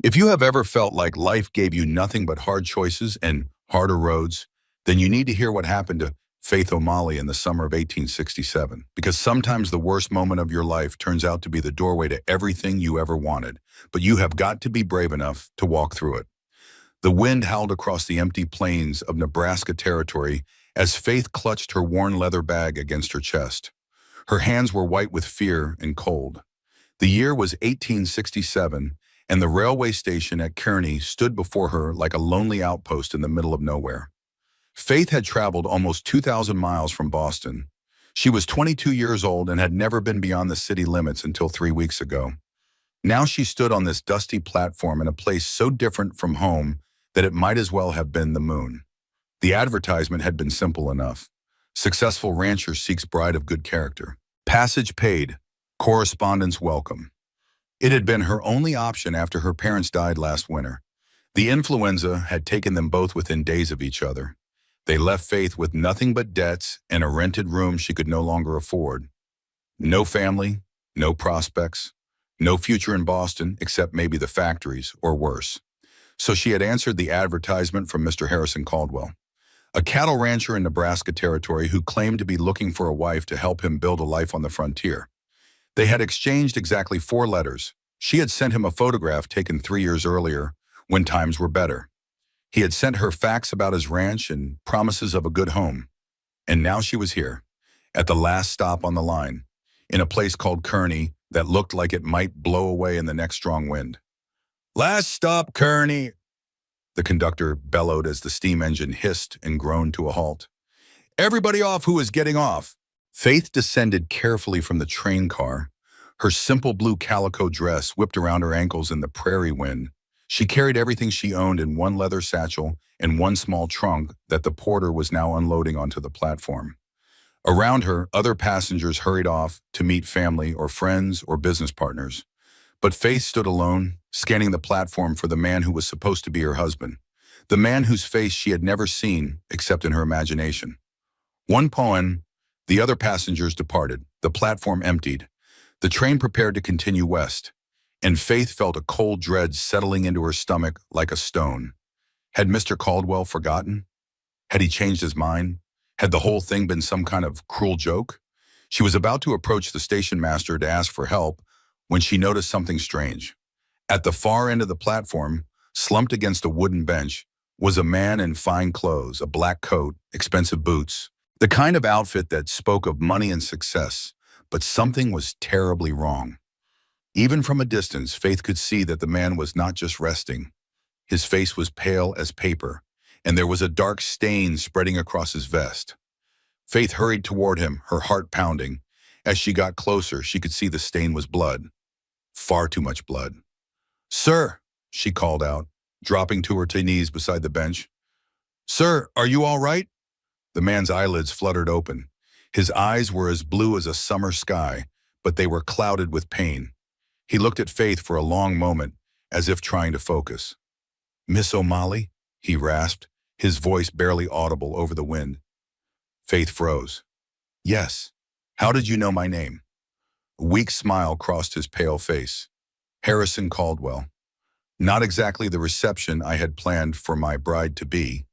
If you have ever felt like life gave you nothing but hard choices and harder roads, then you need to hear what happened to Faith O'Malley in the summer of 1867. Because sometimes the worst moment of your life turns out to be the doorway to everything you ever wanted, but you have got to be brave enough to walk through it. The wind howled across the empty plains of Nebraska territory as Faith clutched her worn leather bag against her chest. Her hands were white with fear and cold. The year was 1867, and the railway station at Kearney stood before her like a lonely outpost in the middle of nowhere. Faith had traveled almost 2,000 miles from Boston. She was 22 years old and had never been beyond the city limits until 3 weeks ago. Now she stood on this dusty platform in a place so different from home that it might as well have been the moon. The advertisement had been simple enough. Successful rancher seeks bride of good character. Passage paid. Correspondence welcome. It had been her only option after her parents died last winter. The influenza had taken them both within days of each other. They left Faith with nothing but debts and a rented room she could no longer afford. No family, no prospects, no future in Boston except maybe the factories or worse. So she had answered the advertisement from Mr. Harrison Caldwell, a cattle rancher in Nebraska territory who claimed to be looking for a wife to help him build a life on the frontier. They had exchanged exactly 4 letters. She had sent him a photograph taken 3 years earlier, when times were better. He had sent her facts about his ranch and promises of a good home. And now she was here, at the last stop on the line, in a place called Kearney that looked like it might blow away in the next strong wind. "Last stop, Kearney," the conductor bellowed as the steam engine hissed and groaned to a halt. "Everybody off who is getting off." Faith descended carefully from the train car. Her simple blue calico dress whipped around her ankles in the prairie wind. She carried everything she owned in one leather satchel and one small trunk that the porter was now unloading onto the platform. Around her, other passengers hurried off to meet family or friends or business partners. But Faith stood alone, scanning the platform for the man who was supposed to be her husband, the man whose face she had never seen except in her imagination. One poem, the other passengers departed, the platform emptied. The train prepared to continue west, and Faith felt a cold dread settling into her stomach like a stone. Had Mr. Caldwell forgotten? Had he changed his mind? Had the whole thing been some kind of cruel joke? She was about to approach the station master to ask for help when she noticed something strange. At the far end of the platform, slumped against a wooden bench, was a man in fine clothes, a black coat, expensive boots, the kind of outfit that spoke of money and success, but something was terribly wrong. Even from a distance, Faith could see that the man was not just resting. His face was pale as paper, and there was a dark stain spreading across his vest. Faith hurried toward him, her heart pounding. As she got closer, she could see the stain was blood. Far too much blood. "Sir," she called out, dropping to her knees beside the bench. "Sir, are you all right?" The man's eyelids fluttered open. His eyes were as blue as a summer sky, but they were clouded with pain. He looked at Faith for a long moment, as if trying to focus. "Miss O'Malley?" he rasped, his voice barely audible over the wind. Faith froze. "Yes. How did you know my name?" A weak smile crossed his pale face. "Harrison Caldwell. Not exactly the reception I had planned for my bride-to-be."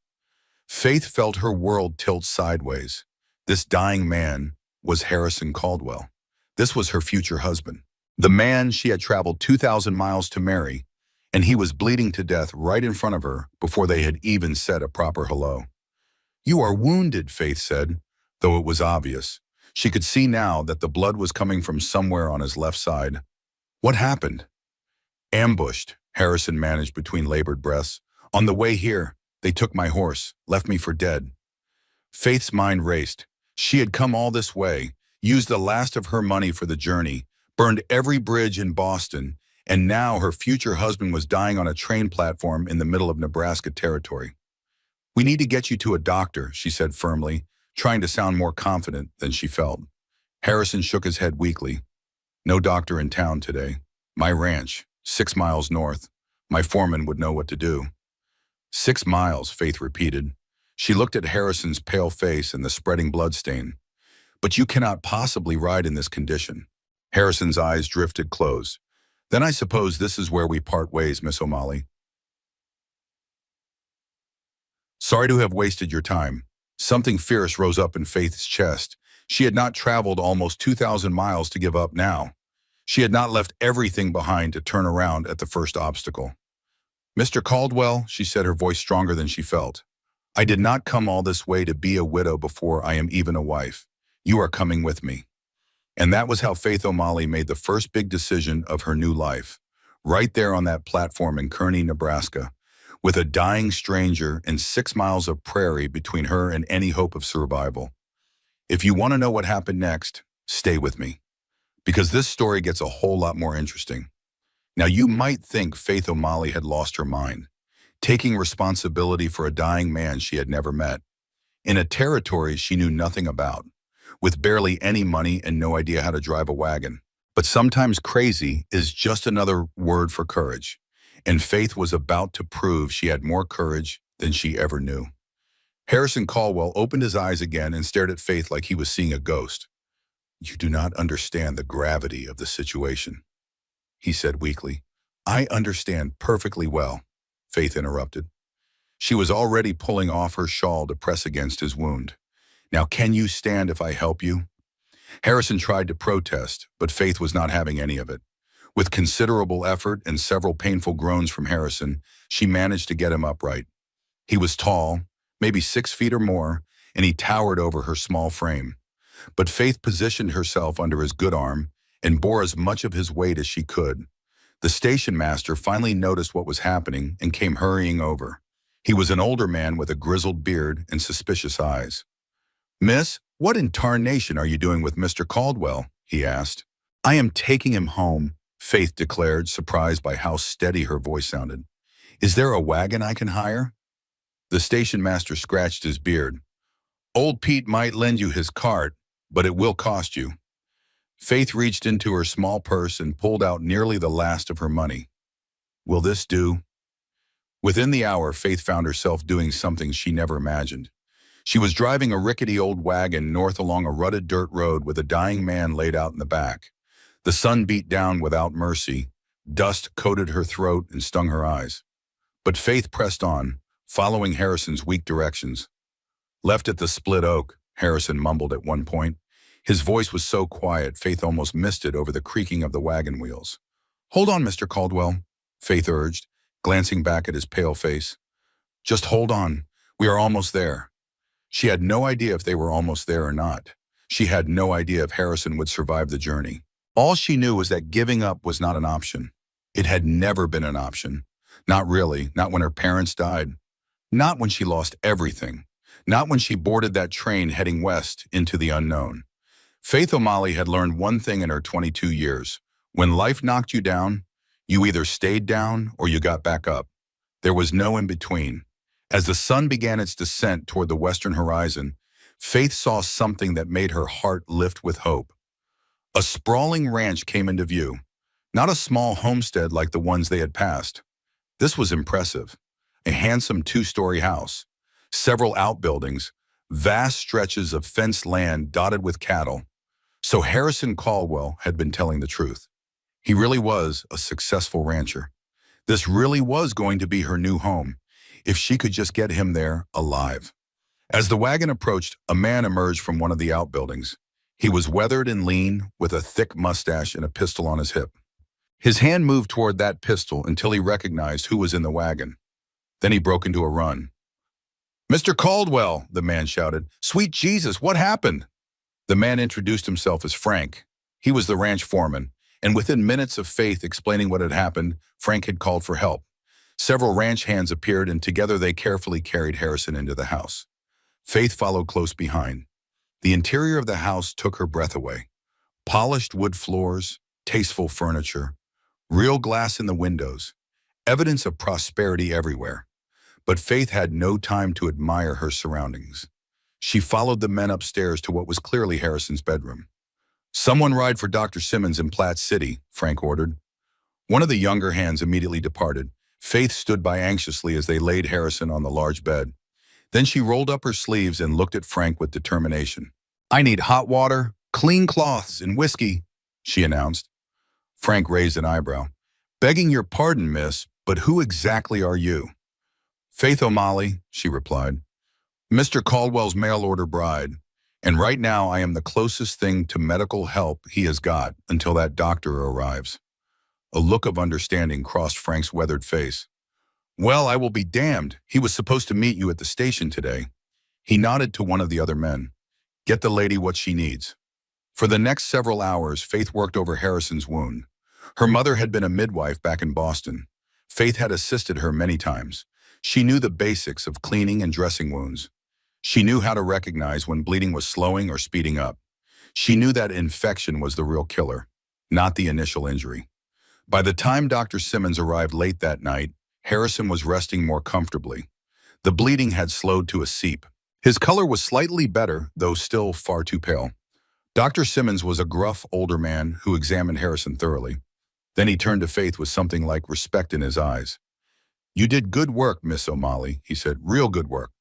Faith felt her world tilt sideways. This dying man was Harrison Caldwell. This was her future husband. The man she had traveled 2,000 miles to marry, and he was bleeding to death right in front of her before they had even said a proper hello. "You are wounded," Faith said, though it was obvious. She could see now that the blood was coming from somewhere on his left side. "What happened?" "Ambushed," Harrison managed between labored breaths. "On the way here, they took my horse, left me for dead." Faith's mind raced. She had come all this way, used the last of her money for the journey, burned every bridge in Boston, and now her future husband was dying on a train platform in the middle of Nebraska territory. "We need to get you to a doctor," she said firmly, trying to sound more confident than she felt. Harrison shook his head weakly. "No doctor in town today. My ranch, 6 miles north. My foreman would know what to do." 6 miles, Faith repeated. She looked at Harrison's pale face and the spreading bloodstain. "But you cannot possibly ride in this condition." Harrison's eyes drifted closed. Then I suppose this is where we part ways, Miss O'Malley. Sorry to have wasted your time. Something fierce rose up in Faith's chest. She had not traveled almost 2,000 miles to give up now. She had not left everything behind to turn around at the first obstacle. Mr. Caldwell, she said, her voice stronger than she felt. I did not come all this way to be a widow before I am even a wife. You are coming with me. And that was how Faith O'Malley made the first big decision of her new life. Right there on that platform in Kearney, Nebraska, with a dying stranger and 6 miles of prairie between her and any hope of survival. If you want to know what happened next, stay with me, because this story gets a whole lot more interesting. Now, you might think Faith O'Malley had lost her mind, taking responsibility for a dying man she had never met, in a territory she knew nothing about, with barely any money and no idea how to drive a wagon. But sometimes crazy is just another word for courage, and Faith was about to prove she had more courage than she ever knew. Harrison Caldwell opened his eyes again and stared at Faith like he was seeing a ghost. You do not understand the gravity of the situation, he said weakly. I understand perfectly well, Faith interrupted. She was already pulling off her shawl to press against his wound. Now, can you stand if I help you? Harrison tried to protest, but Faith was not having any of it. With considerable effort and several painful groans from Harrison, she managed to get him upright. He was tall, maybe 6 feet or more, and he towered over her small frame. But Faith positioned herself under his good arm and bore as much of his weight as she could. The station master finally noticed what was happening and came hurrying over. He was an older man with a grizzled beard and suspicious eyes. Miss, what in tarnation are you doing with Mr. Caldwell? He asked. I am taking him home, Faith declared, surprised by how steady her voice sounded. Is there a wagon I can hire? The station master scratched his beard. Old Pete might lend you his cart, but it will cost you. Faith reached into her small purse and pulled out nearly the last of her money. Will this do? Within the hour, Faith found herself doing something she never imagined. She was driving a rickety old wagon north along a rutted dirt road with a dying man laid out in the back. The sun beat down without mercy. Dust coated her throat and stung her eyes. But Faith pressed on, following Harrison's weak directions. Left at the split oak, Harrison mumbled at one point. His voice was so quiet, Faith almost missed it over the creaking of the wagon wheels. Hold on, Mr. Caldwell, Faith urged, glancing back at his pale face. Just hold on. We are almost there. She had no idea if they were almost there or not. She had no idea if Harrison would survive the journey. All she knew was that giving up was not an option. It had never been an option. Not really, not when her parents died. Not when she lost everything. Not when she boarded that train heading west into the unknown. Faith O'Malley had learned one thing in her 22 years. When life knocked you down, you either stayed down or you got back up. There was no in between. As the sun began its descent toward the western horizon, Faith saw something that made her heart lift with hope. A sprawling ranch came into view, not a small homestead like the ones they had passed. This was impressive. A handsome 2-story house, several outbuildings, vast stretches of fenced land dotted with cattle. So Harrison Caldwell had been telling the truth. He really was a successful rancher. This really was going to be her new home, if she could just get him there alive. As the wagon approached, a man emerged from one of the outbuildings. He was weathered and lean, with a thick mustache and a pistol on his hip. His hand moved toward that pistol until he recognized who was in the wagon. Then he broke into a run. Mr. Caldwell, the man shouted. Sweet Jesus, what happened? The man introduced himself as Frank. He was the ranch foreman, and within minutes of Faith explaining what had happened, Frank had called for help. Several ranch hands appeared, and together they carefully carried Harrison into the house. Faith followed close behind. The interior of the house took her breath away. Polished wood floors, tasteful furniture, real glass in the windows, evidence of prosperity everywhere. But Faith had no time to admire her surroundings. She followed the men upstairs to what was clearly Harrison's bedroom. Someone ride for Dr. Simmons in Platte City, Frank ordered. One of the younger hands immediately departed. Faith stood by anxiously as they laid Harrison on the large bed. Then she rolled up her sleeves and looked at Frank with determination. I need hot water, clean cloths, and whiskey, she announced. Frank raised an eyebrow. Begging your pardon, miss, but who exactly are you? Faith O'Malley, she replied. Mr. Caldwell's mail-order bride, and right now I am the closest thing to medical help he has got until that doctor arrives. A look of understanding crossed Frank's weathered face. Well, I will be damned. He was supposed to meet you at the station today. He nodded to one of the other men. Get the lady what she needs. For the next several hours, Faith worked over Harrison's wound. Her mother had been a midwife back in Boston. Faith had assisted her many times. She knew the basics of cleaning and dressing wounds. She knew how to recognize when bleeding was slowing or speeding up. She knew that infection was the real killer, not the initial injury. By the time Dr. Simmons arrived late that night, Harrison was resting more comfortably. The bleeding had slowed to a seep. His color was slightly better, though still far too pale. Dr. Simmons was a gruff, older man who examined Harrison thoroughly. Then he turned to Faith with something like respect in his eyes. You did good work, Miss O'Malley, he said, real good work.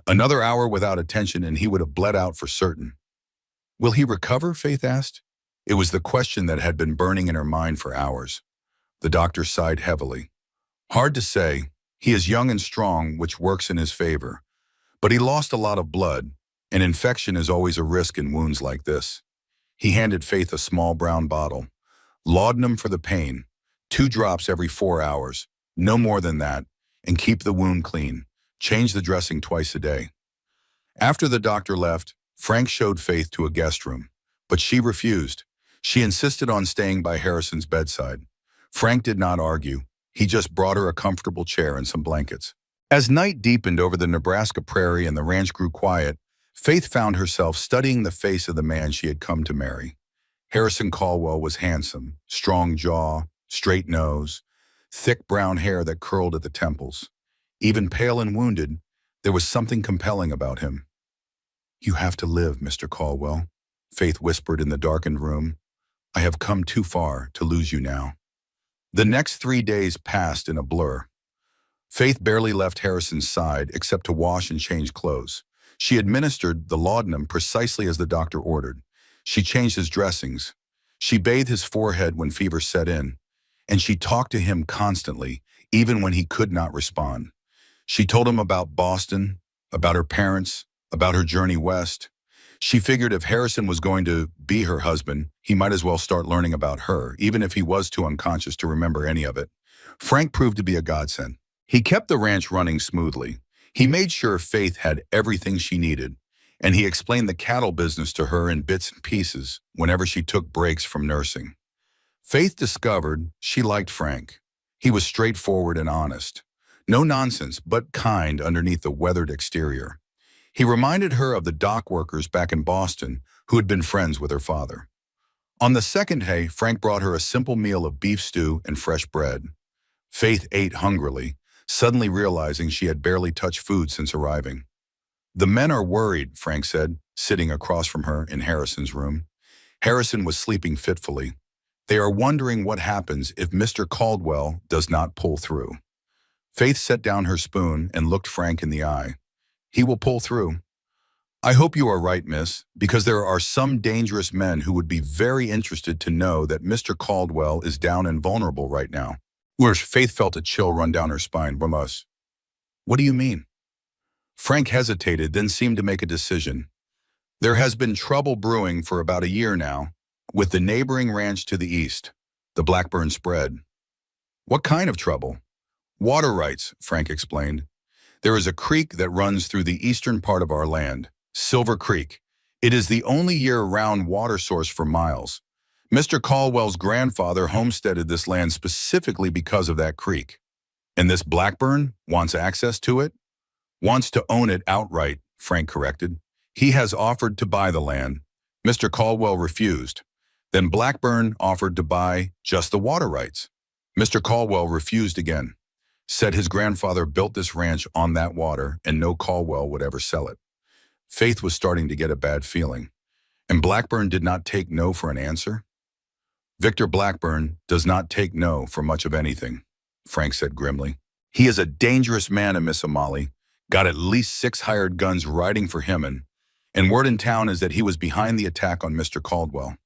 Another hour without attention and he would have bled out for certain. Will he recover, Faith asked. It was the question that had been burning in her mind for hours. The doctor sighed heavily. Hard to say. He is young and strong, which works in his favor. But he lost a lot of blood, and infection is always a risk in wounds like this. He handed Faith a small brown bottle. Laudanum for the pain, 2 drops every 4 hours, no more than that, and keep the wound clean. Change the dressing twice a day. After the doctor left, Frank showed Faith to a guest room, but she refused. She insisted on staying by Harrison's bedside. Frank did not argue. He just brought her a comfortable chair and some blankets. As night deepened over the Nebraska prairie and the ranch grew quiet, Faith found herself studying the face of the man she had come to marry. Harrison Caldwell was handsome, strong jaw, straight nose, thick brown hair that curled at the temples. Even pale and wounded, there was something compelling about him. You have to live, Mr. Caldwell, Faith whispered in the darkened room. I have come too far to lose you now. The next 3 days passed in a blur. Faith barely left Harrison's side except to wash and change clothes. She administered the laudanum precisely as the doctor ordered. She changed his dressings. She bathed his forehead when fever set in, and she talked to him constantly, even when he could not respond. She told him about Boston, about her parents, about her journey west. She figured if Harrison was going to be her husband, he might as well start learning about her, even if he was too unconscious to remember any of it. Frank proved to be a godsend. He kept the ranch running smoothly. He made sure Faith had everything she needed, and he explained the cattle business to her in bits and pieces whenever she took breaks from nursing. Faith discovered she liked Frank. He was straightforward and honest. No nonsense, but kind underneath the weathered exterior. He reminded her of the dock workers back in Boston who had been friends with her father. On the second day, Frank brought her a simple meal of beef stew and fresh bread. Faith ate hungrily, suddenly realizing she had barely touched food since arriving. The men are worried, Frank said, sitting across from her in Harrison's room. Harrison was sleeping fitfully. They are wondering what happens if Mr. Caldwell does not pull through. Faith set down her spoon and looked Frank in the eye. He will pull through. I hope you are right, miss, because there are some dangerous men who would be very interested to know that Mr. Caldwell is down and vulnerable right now. Where Faith felt a chill run down her spine from us. What do you mean? Frank hesitated, then seemed to make a decision. There has been trouble brewing for about a year now, with the neighboring ranch to the east, the Blackburn spread. What kind of trouble? Water rights, Frank explained. There is a creek that runs through the eastern part of our land, Silver Creek. It is the only year-round water source for miles. Mr. Caldwell's grandfather homesteaded this land specifically because of that creek. And this Blackburn wants access to it? Wants to own it outright, Frank corrected. He has offered to buy the land. Mr. Caldwell refused. Then Blackburn offered to buy just the water rights. Mr. Caldwell refused again. Said his grandfather built this ranch on that water and no Caldwell would ever sell it. Faith was starting to get a bad feeling. And Blackburn did not take no for an answer? Victor Blackburn does not take no for much of anything, Frank said grimly. He is a dangerous man, Miss O'Malley. Got at least 6 hired guns riding for him, and word in town is that he was behind the attack on Mr. Caldwell.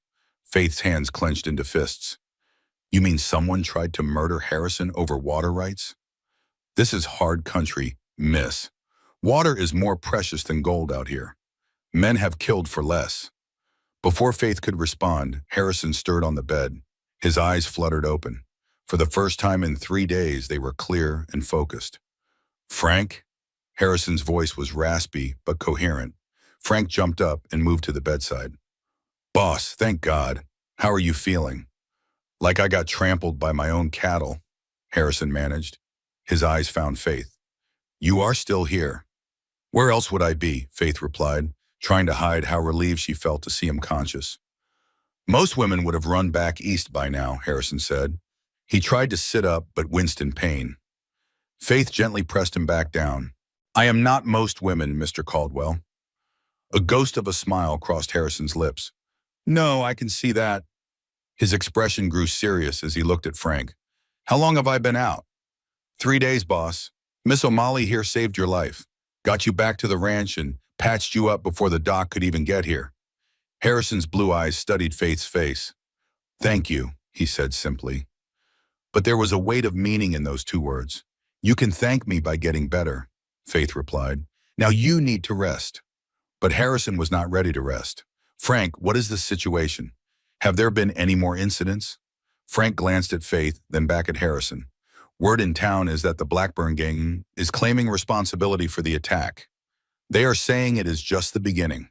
Faith's hands clenched into fists. You mean someone tried to murder Harrison over water rights? This is hard country, miss. Water is more precious than gold out here. Men have killed for less. Before Faith could respond, Harrison stirred on the bed. His eyes fluttered open. For the first time in 3 days, they were clear and focused. Frank? Harrison's voice was raspy but coherent. Frank jumped up and moved to the bedside. Boss, thank God. How are you feeling? Like I got trampled by my own cattle, Harrison managed. His eyes found Faith. You are still here. Where else would I be? Faith replied, trying to hide how relieved she felt to see him conscious. Most women would have run back east by now, Harrison said. He tried to sit up but winced in pain. Faith gently pressed him back down. I am not most women, Mr. Caldwell. A ghost of a smile crossed Harrison's lips. No, I can see that. His expression grew serious as he looked at Frank. How long have I been out? 3 days, boss. Miss O'Malley here saved your life. Got you back to the ranch and patched you up before the doc could even get here. Harrison's blue eyes studied Faith's face. Thank you, he said simply. But there was a weight of meaning in those 2 words. You can thank me by getting better, Faith replied. Now you need to rest. But Harrison was not ready to rest. Frank, what is the situation? Have there been any more incidents? Frank glanced at Faith, then back at Harrison. Word in town is that the Blackburn gang is claiming responsibility for the attack. They are saying it is just the beginning.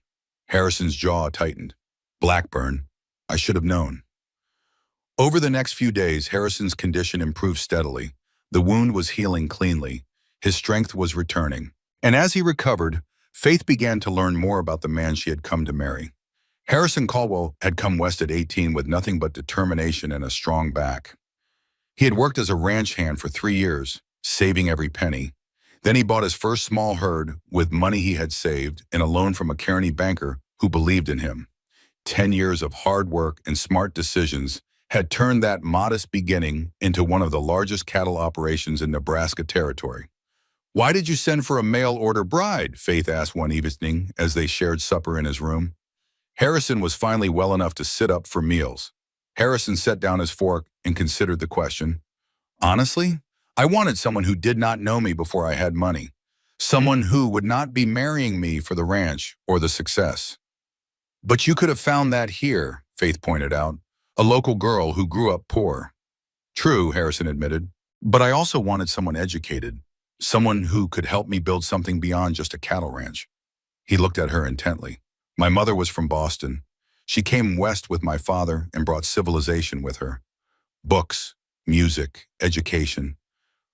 Harrison's jaw tightened. Blackburn. I should have known. Over the next few days, Harrison's condition improved steadily. The wound was healing cleanly. His strength was returning. And as he recovered, Faith began to learn more about the man she had come to marry. Harrison Caldwell had come west at 18 with nothing but determination and a strong back. He had worked as a ranch hand for 3 years, saving every penny. Then he bought his first small herd with money he had saved and a loan from a Kearney banker who believed in him. 10 years of hard work and smart decisions had turned that modest beginning into one of the largest cattle operations in Nebraska territory. Why did you send for a mail-order bride? Faith asked one evening as they shared supper in his room. Harrison was finally well enough to sit up for meals. Harrison set down his fork and considered the question. Honestly, I wanted someone who did not know me before I had money. Someone who would not be marrying me for the ranch or the success. But you could have found that here, Faith pointed out. A local girl who grew up poor. True, Harrison admitted. But I also wanted someone educated. Someone who could help me build something beyond just a cattle ranch. He looked at her intently. My mother was from Boston. She came west with my father and brought civilization with her. Books, music, education.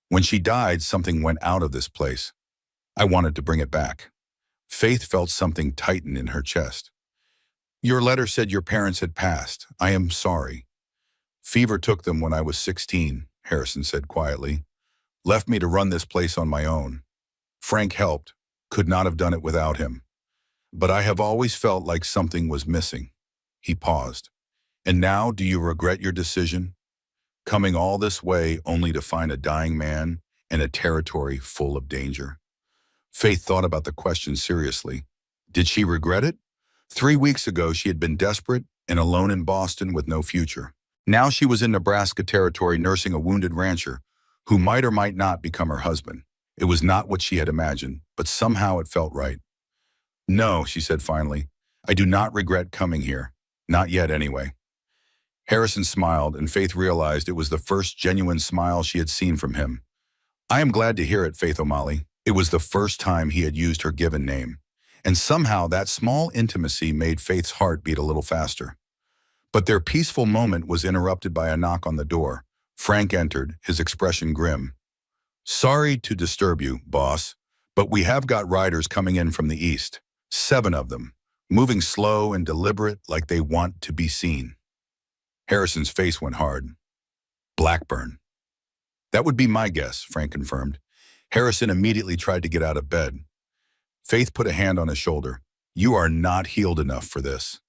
When she died, something went out of this place. I wanted to bring it back. Faith felt something tighten in her chest. Your letter said your parents had passed. I am sorry. Fever took them when I was 16, Harrison said quietly. Left me to run this place on my own. Frank helped, could not have done it without him. But I have always felt like something was missing. He paused. And now, do you regret your decision? Coming all this way only to find a dying man and a territory full of danger. Faith thought about the question seriously. Did she regret it? 3 weeks ago, she had been desperate and alone in Boston with no future. Now she was in Nebraska territory nursing a wounded rancher who might or might not become her husband. It was not what she had imagined, but somehow it felt right. No, she said finally, I do not regret coming here. Not yet, anyway. Harrison smiled, and Faith realized it was the first genuine smile she had seen from him. I am glad to hear it, Faith O'Malley. It was the first time he had used her given name. And somehow that small intimacy made Faith's heart beat a little faster. But their peaceful moment was interrupted by a knock on the door. Frank entered, his expression grim. Sorry to disturb you, boss, but we have got riders coming in from the east. 7 of them, moving slow and deliberate like they want to be seen. Harrison's face went hard. Blackburn. That would be my guess, Frank confirmed. Harrison immediately tried to get out of bed. Faith put a hand on his shoulder. You are not healed enough for this.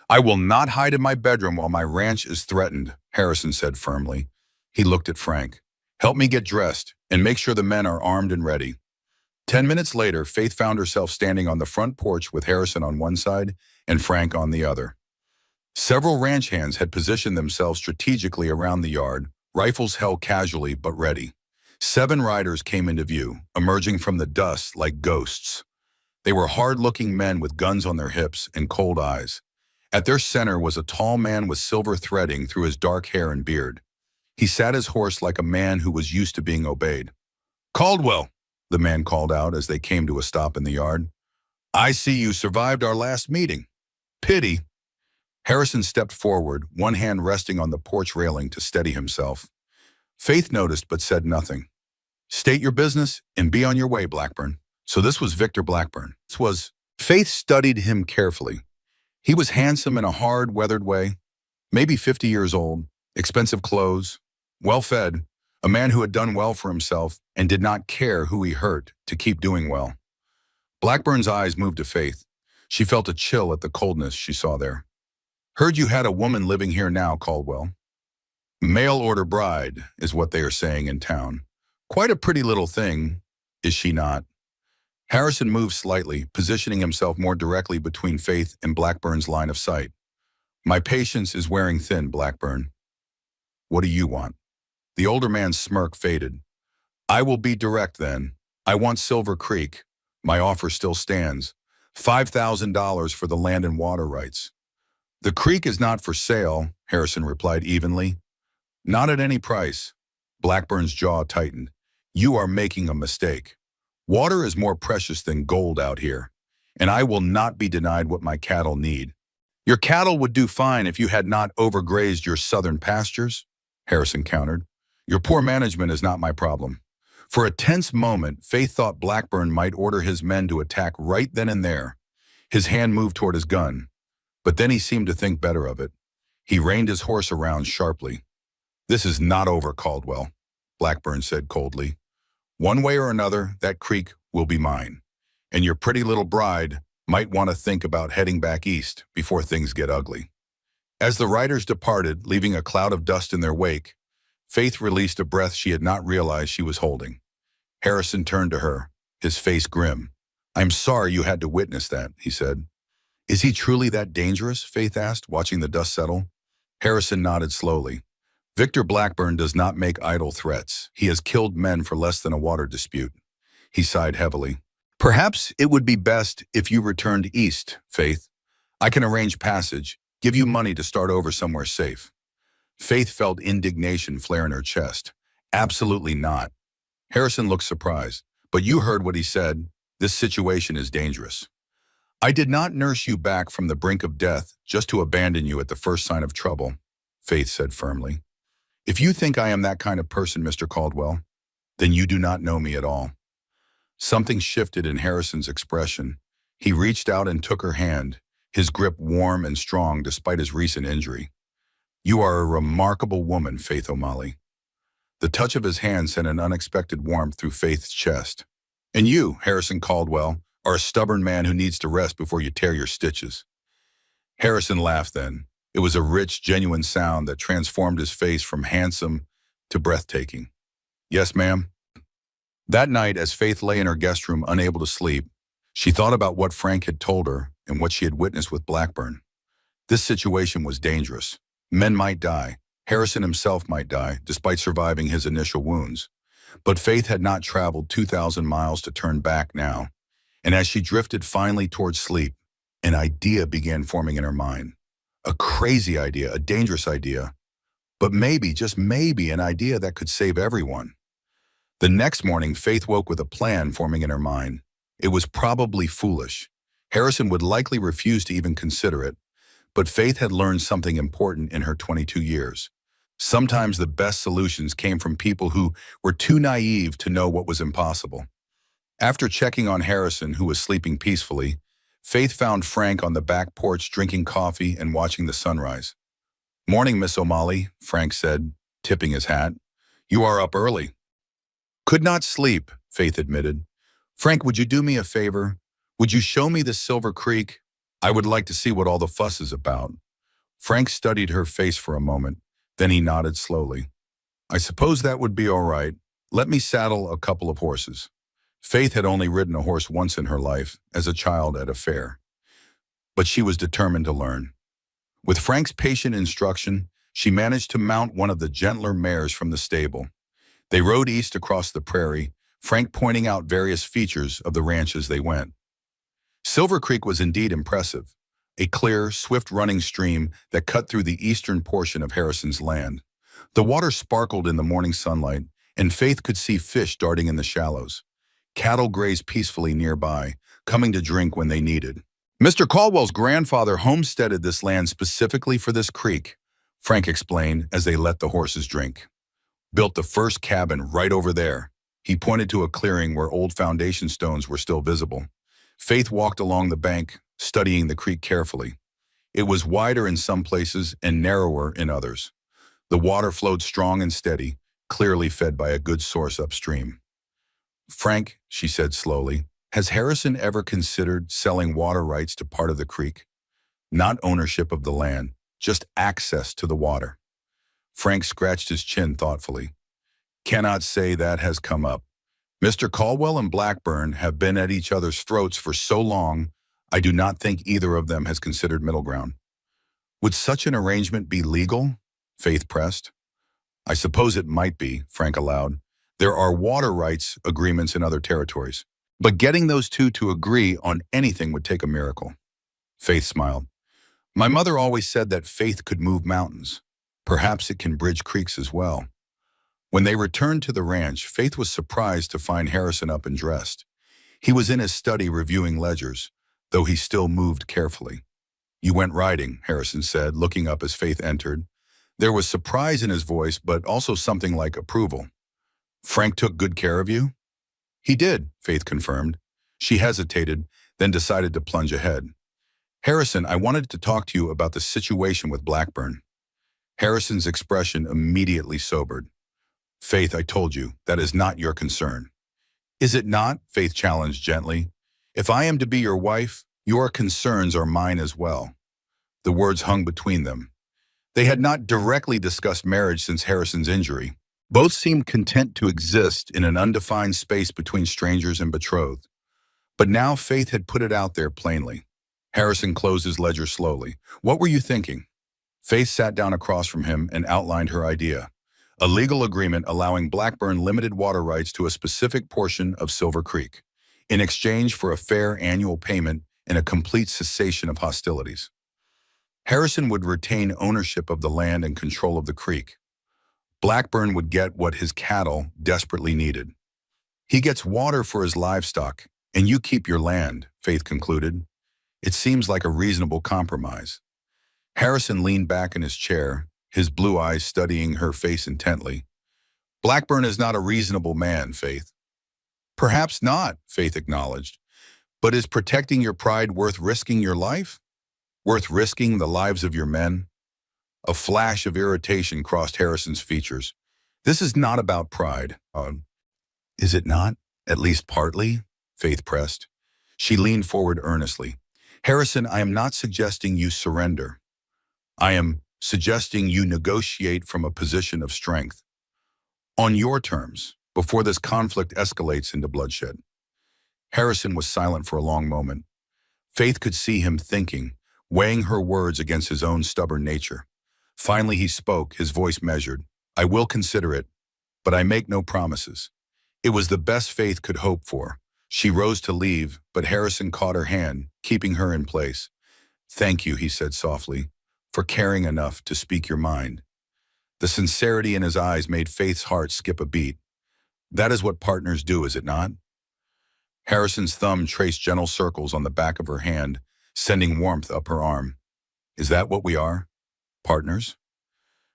I will not hide in my bedroom while my ranch is threatened, Harrison said firmly. He looked at Frank. Help me get dressed and make sure the men are armed and ready. 10 minutes later, Faith found herself standing on the front porch with Harrison on one side and Frank on the other. Several ranch hands had positioned themselves strategically around the yard, rifles held casually but ready. 7 riders came into view, emerging from the dust like ghosts. They were hard-looking men with guns on their hips and cold eyes. At their center was a tall man with silver threading through his dark hair and beard. He sat his horse like a man who was used to being obeyed. "Caldwell," the man called out as they came to a stop in the yard. "I see you survived our last meeting. Pity." Harrison stepped forward, one hand resting on the porch railing to steady himself. Faith noticed but said nothing. "State your business and be on your way, Blackburn." So this was Victor Blackburn. Faith studied him carefully. He was handsome in a hard, weathered way, maybe 50 years old, expensive clothes, well-fed, a man who had done well for himself and did not care who he hurt to keep doing well. Blackburn's eyes moved to Faith. She felt a chill at the coldness she saw there. "Heard you had a woman living here now, Caldwell." "Mail-order bride is what they are saying in town. Quite a pretty little thing, is she not?" Harrison moved slightly, positioning himself more directly between Faith and Blackburn's line of sight. "My patience is wearing thin, Blackburn. What do you want?" The older man's smirk faded. "I will be direct then. I want Silver Creek. My offer still stands. $5,000 for the land and water rights." "The creek is not for sale," Harrison replied evenly. "Not at any price." Blackburn's jaw tightened. "You are making a mistake. Water is more precious than gold out here, and I will not be denied what my cattle need." "Your cattle would do fine if you had not overgrazed your southern pastures," Harrison countered. "Your poor management is not my problem." For a tense moment, Faith thought Blackburn might order his men to attack right then and there. His hand moved toward his gun, but then he seemed to think better of it. He reined his horse around sharply. "This is not over, Caldwell," Blackburn said coldly. "One way or another, that creek will be mine, and your pretty little bride might want to think about heading back east before things get ugly." As the riders departed, leaving a cloud of dust in their wake, Faith released a breath she had not realized she was holding. Harrison turned to her, his face grim. "I'm sorry you had to witness that," he said. "Is he truly that dangerous?" Faith asked, watching the dust settle. Harrison nodded slowly. "Victor Blackburn does not make idle threats. He has killed men for less than a water dispute." He sighed heavily. "Perhaps it would be best if you returned east, Faith. I can arrange passage, give you money to start over somewhere safe." Faith felt indignation flare in her chest. "Absolutely not." Harrison looked surprised. "But you heard what he said. This situation is dangerous." "I did not nurse you back from the brink of death just to abandon you at the first sign of trouble," Faith said firmly. "If you think I am that kind of person, Mr. Caldwell, then you do not know me at all." Something shifted in Harrison's expression. He reached out and took her hand, his grip warm and strong despite his recent injury. "You are a remarkable woman, Faith O'Malley." The touch of his hand sent an unexpected warmth through Faith's chest. "And you, Harrison Caldwell, are a stubborn man who needs to rest before you tear your stitches." Harrison laughed then. It was a rich, genuine sound that transformed his face from handsome to breathtaking. "Yes, ma'am." That night, as Faith lay in her guest room unable to sleep, she thought about what Frank had told her and what she had witnessed with Blackburn. This situation was dangerous. Men might die. Harrison himself might die, despite surviving his initial wounds. But Faith had not traveled 2,000 miles to turn back now. And as she drifted finally towards sleep, an idea began forming in her mind. A crazy idea, a dangerous idea, but maybe, just maybe, an idea that could save everyone. The next morning, Faith woke with a plan forming in her mind. It was probably foolish. Harrison would likely refuse to even consider it, but Faith had learned something important in her 22 years. Sometimes the best solutions came from people who were too naive to know what was impossible. After checking on Harrison, who was sleeping peacefully, Faith found Frank on the back porch drinking coffee and watching the sunrise. "Morning, Miss O'Malley," Frank said, tipping his hat. "You are up early." "Could not sleep," Faith admitted. "Frank, would you do me a favor? Would you show me the Silver Creek? I would like to see what all the fuss is about." Frank studied her face for a moment, then he nodded slowly. "I suppose that would be all right. Let me saddle a couple of horses." Faith had only ridden a horse once in her life, as a child at a fair. But she was determined to learn. With Frank's patient instruction, she managed to mount one of the gentler mares from the stable. They rode east across the prairie, Frank pointing out various features of the ranch as they went. Silver Creek was indeed impressive, a clear, swift-running stream that cut through the eastern portion of Harrison's land. The water sparkled in the morning sunlight, and Faith could see fish darting in the shallows. Cattle grazed peacefully nearby, coming to drink when they needed. Mr. Caldwell's grandfather homesteaded this land specifically for this creek, Frank explained as they let the horses drink. Built the first cabin right over there. He pointed to a clearing where old foundation stones were still visible. Faith walked along the bank, studying the creek carefully. It was wider in some places and narrower in others. The water flowed strong and steady, clearly fed by a good source upstream. "Frank," she said slowly, "has Harrison ever considered selling water rights to part of the creek? Not ownership of the land, just access to the water." Frank scratched his chin thoughtfully. "Cannot say that has come up. Mr. Caldwell and Blackburn have been at each other's throats for so long, I do not think either of them has considered middle ground." "Would such an arrangement be legal?" Faith pressed. "I suppose it might be," Frank allowed. "There are water rights agreements in other territories. But getting those two to agree on anything would take a miracle." Faith smiled. "My mother always said that faith could move mountains. Perhaps it can bridge creeks as well." When they returned to the ranch, Faith was surprised to find Harrison up and dressed. He was in his study reviewing ledgers, though he still moved carefully. "You went riding," Harrison said, looking up as Faith entered. There was surprise in his voice, but also something like approval. "Frank took good care of you?" "He did," Faith confirmed. She hesitated, then decided to plunge ahead. "Harrison, I wanted to talk to you about the situation with Blackburn." Harrison's expression immediately sobered. "Faith, I told you, that is not your concern." "Is it not?" Faith challenged gently. "If I am to be your wife, your concerns are mine as well." The words hung between them. They had not directly discussed marriage since Harrison's injury. Both seemed content to exist in an undefined space between strangers and betrothed. But now Faith had put it out there plainly. Harrison closed his ledger slowly. "What were you thinking?" Faith sat down across from him and outlined her idea. A legal agreement allowing Blackburn limited water rights to a specific portion of Silver Creek, in exchange for a fair annual payment and a complete cessation of hostilities. Harrison would retain ownership of the land and control of the creek. Blackburn would get what his cattle desperately needed. "He gets water for his livestock, and you keep your land," Faith concluded. "It seems like a reasonable compromise." Harrison leaned back in his chair, his blue eyes studying her face intently. "Blackburn is not a reasonable man, Faith." "Perhaps not," Faith acknowledged. "But is protecting your pride worth risking your life? Worth risking the lives of your men?" A flash of irritation crossed Harrison's features. "This is not about pride." "Is it not? At least partly?" Faith pressed. She leaned forward earnestly. "Harrison, I am not suggesting you surrender. I am suggesting you negotiate from a position of strength. On your terms, before this conflict escalates into bloodshed." Harrison was silent for a long moment. Faith could see him thinking, weighing her words against his own stubborn nature. Finally he spoke, his voice measured. "I will consider it, but I make no promises." It was the best Faith could hope for. She rose to leave, but Harrison caught her hand, keeping her in place. "Thank you," he said softly, "for caring enough to speak your mind." The sincerity in his eyes made Faith's heart skip a beat. That is what partners do, is it not? Harrison's thumb traced gentle circles on the back of her hand, sending warmth up her arm. "Is that what we are? Partners?"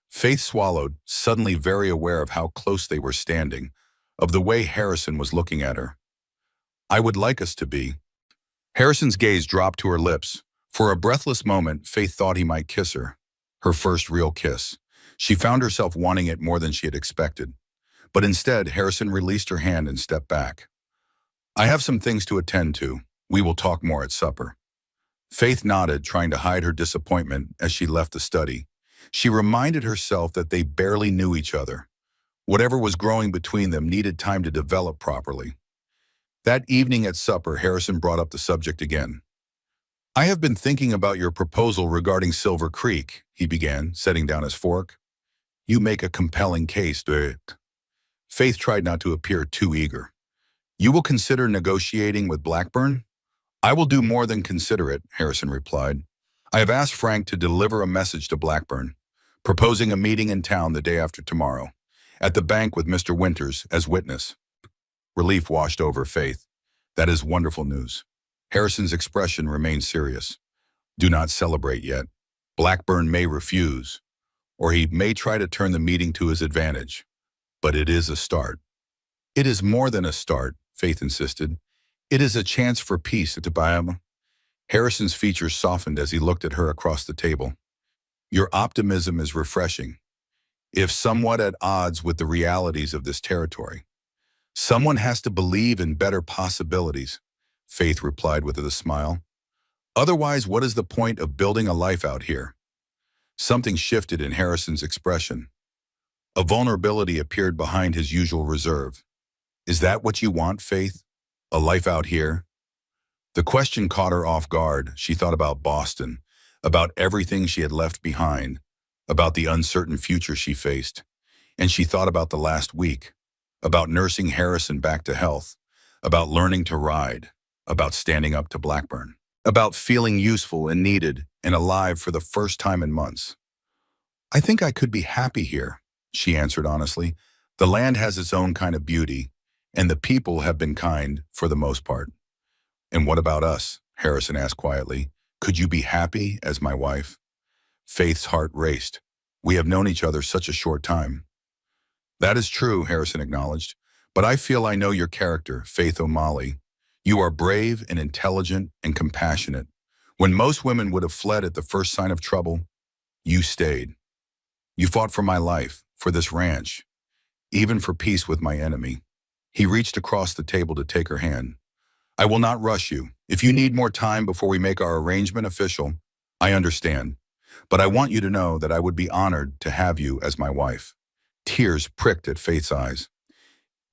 Faith swallowed, suddenly very aware of how close they were standing, of the way Harrison was looking at her. "I would like us to be." Harrison's gaze dropped to her lips. For a breathless moment, Faith thought he might kiss her. Her first real kiss. She found herself wanting it more than she had expected. But instead, Harrison released her hand and stepped back. "I have some things to attend to. We will talk more at supper." Faith nodded, trying to hide her disappointment as she left the study. She reminded herself that they barely knew each other. Whatever was growing between them needed time to develop properly. That evening at supper, Harrison brought up the subject again. I have been thinking about your proposal regarding Silver Creek, he began, setting down his fork. You make a compelling case, it. Faith tried not to appear too eager. You will consider negotiating with Blackburn? I will do more than consider it, Harrison replied. I have asked Frank to deliver a message to Blackburn, proposing a meeting in town the day after tomorrow, at the bank with Mr. Winters as witness. Relief washed over Faith. That is wonderful news. Harrison's expression remained serious. Do not celebrate yet. Blackburn may refuse, or he may try to turn the meeting to his advantage. But it is a start. It is more than a start, Faith insisted. It is a chance for peace at Bayama. Harrison's features softened as he looked at her across the table. Your optimism is refreshing, if somewhat at odds with the realities of this territory. Someone has to believe in better possibilities, Faith replied with a smile. Otherwise, what is the point of building a life out here? Something shifted in Harrison's expression. A vulnerability appeared behind his usual reserve. Is that what you want, Faith? A life out here? The question caught her off guard. She thought about Boston, about everything she had left behind, about the uncertain future she faced. And she thought about the last week, about nursing Harrison back to health, about learning to ride, about standing up to Blackburn, about feeling useful and needed and alive for the first time in months. I think I could be happy here, she answered honestly. The land has its own kind of beauty, and the people have been kind for the most part. And what about us? Harrison asked quietly. Could you be happy as my wife? Faith's heart raced. We have known each other such a short time. That is true, Harrison acknowledged. But I feel I know your character, Faith O'Malley. You are brave and intelligent and compassionate. When most women would have fled at the first sign of trouble, you stayed. You fought for my life, for this ranch, even for peace with my enemy. He reached across the table to take her hand. I will not rush you. If you need more time before we make our arrangement official, I understand. But I want you to know that I would be honored to have you as my wife. Tears pricked at Faith's eyes.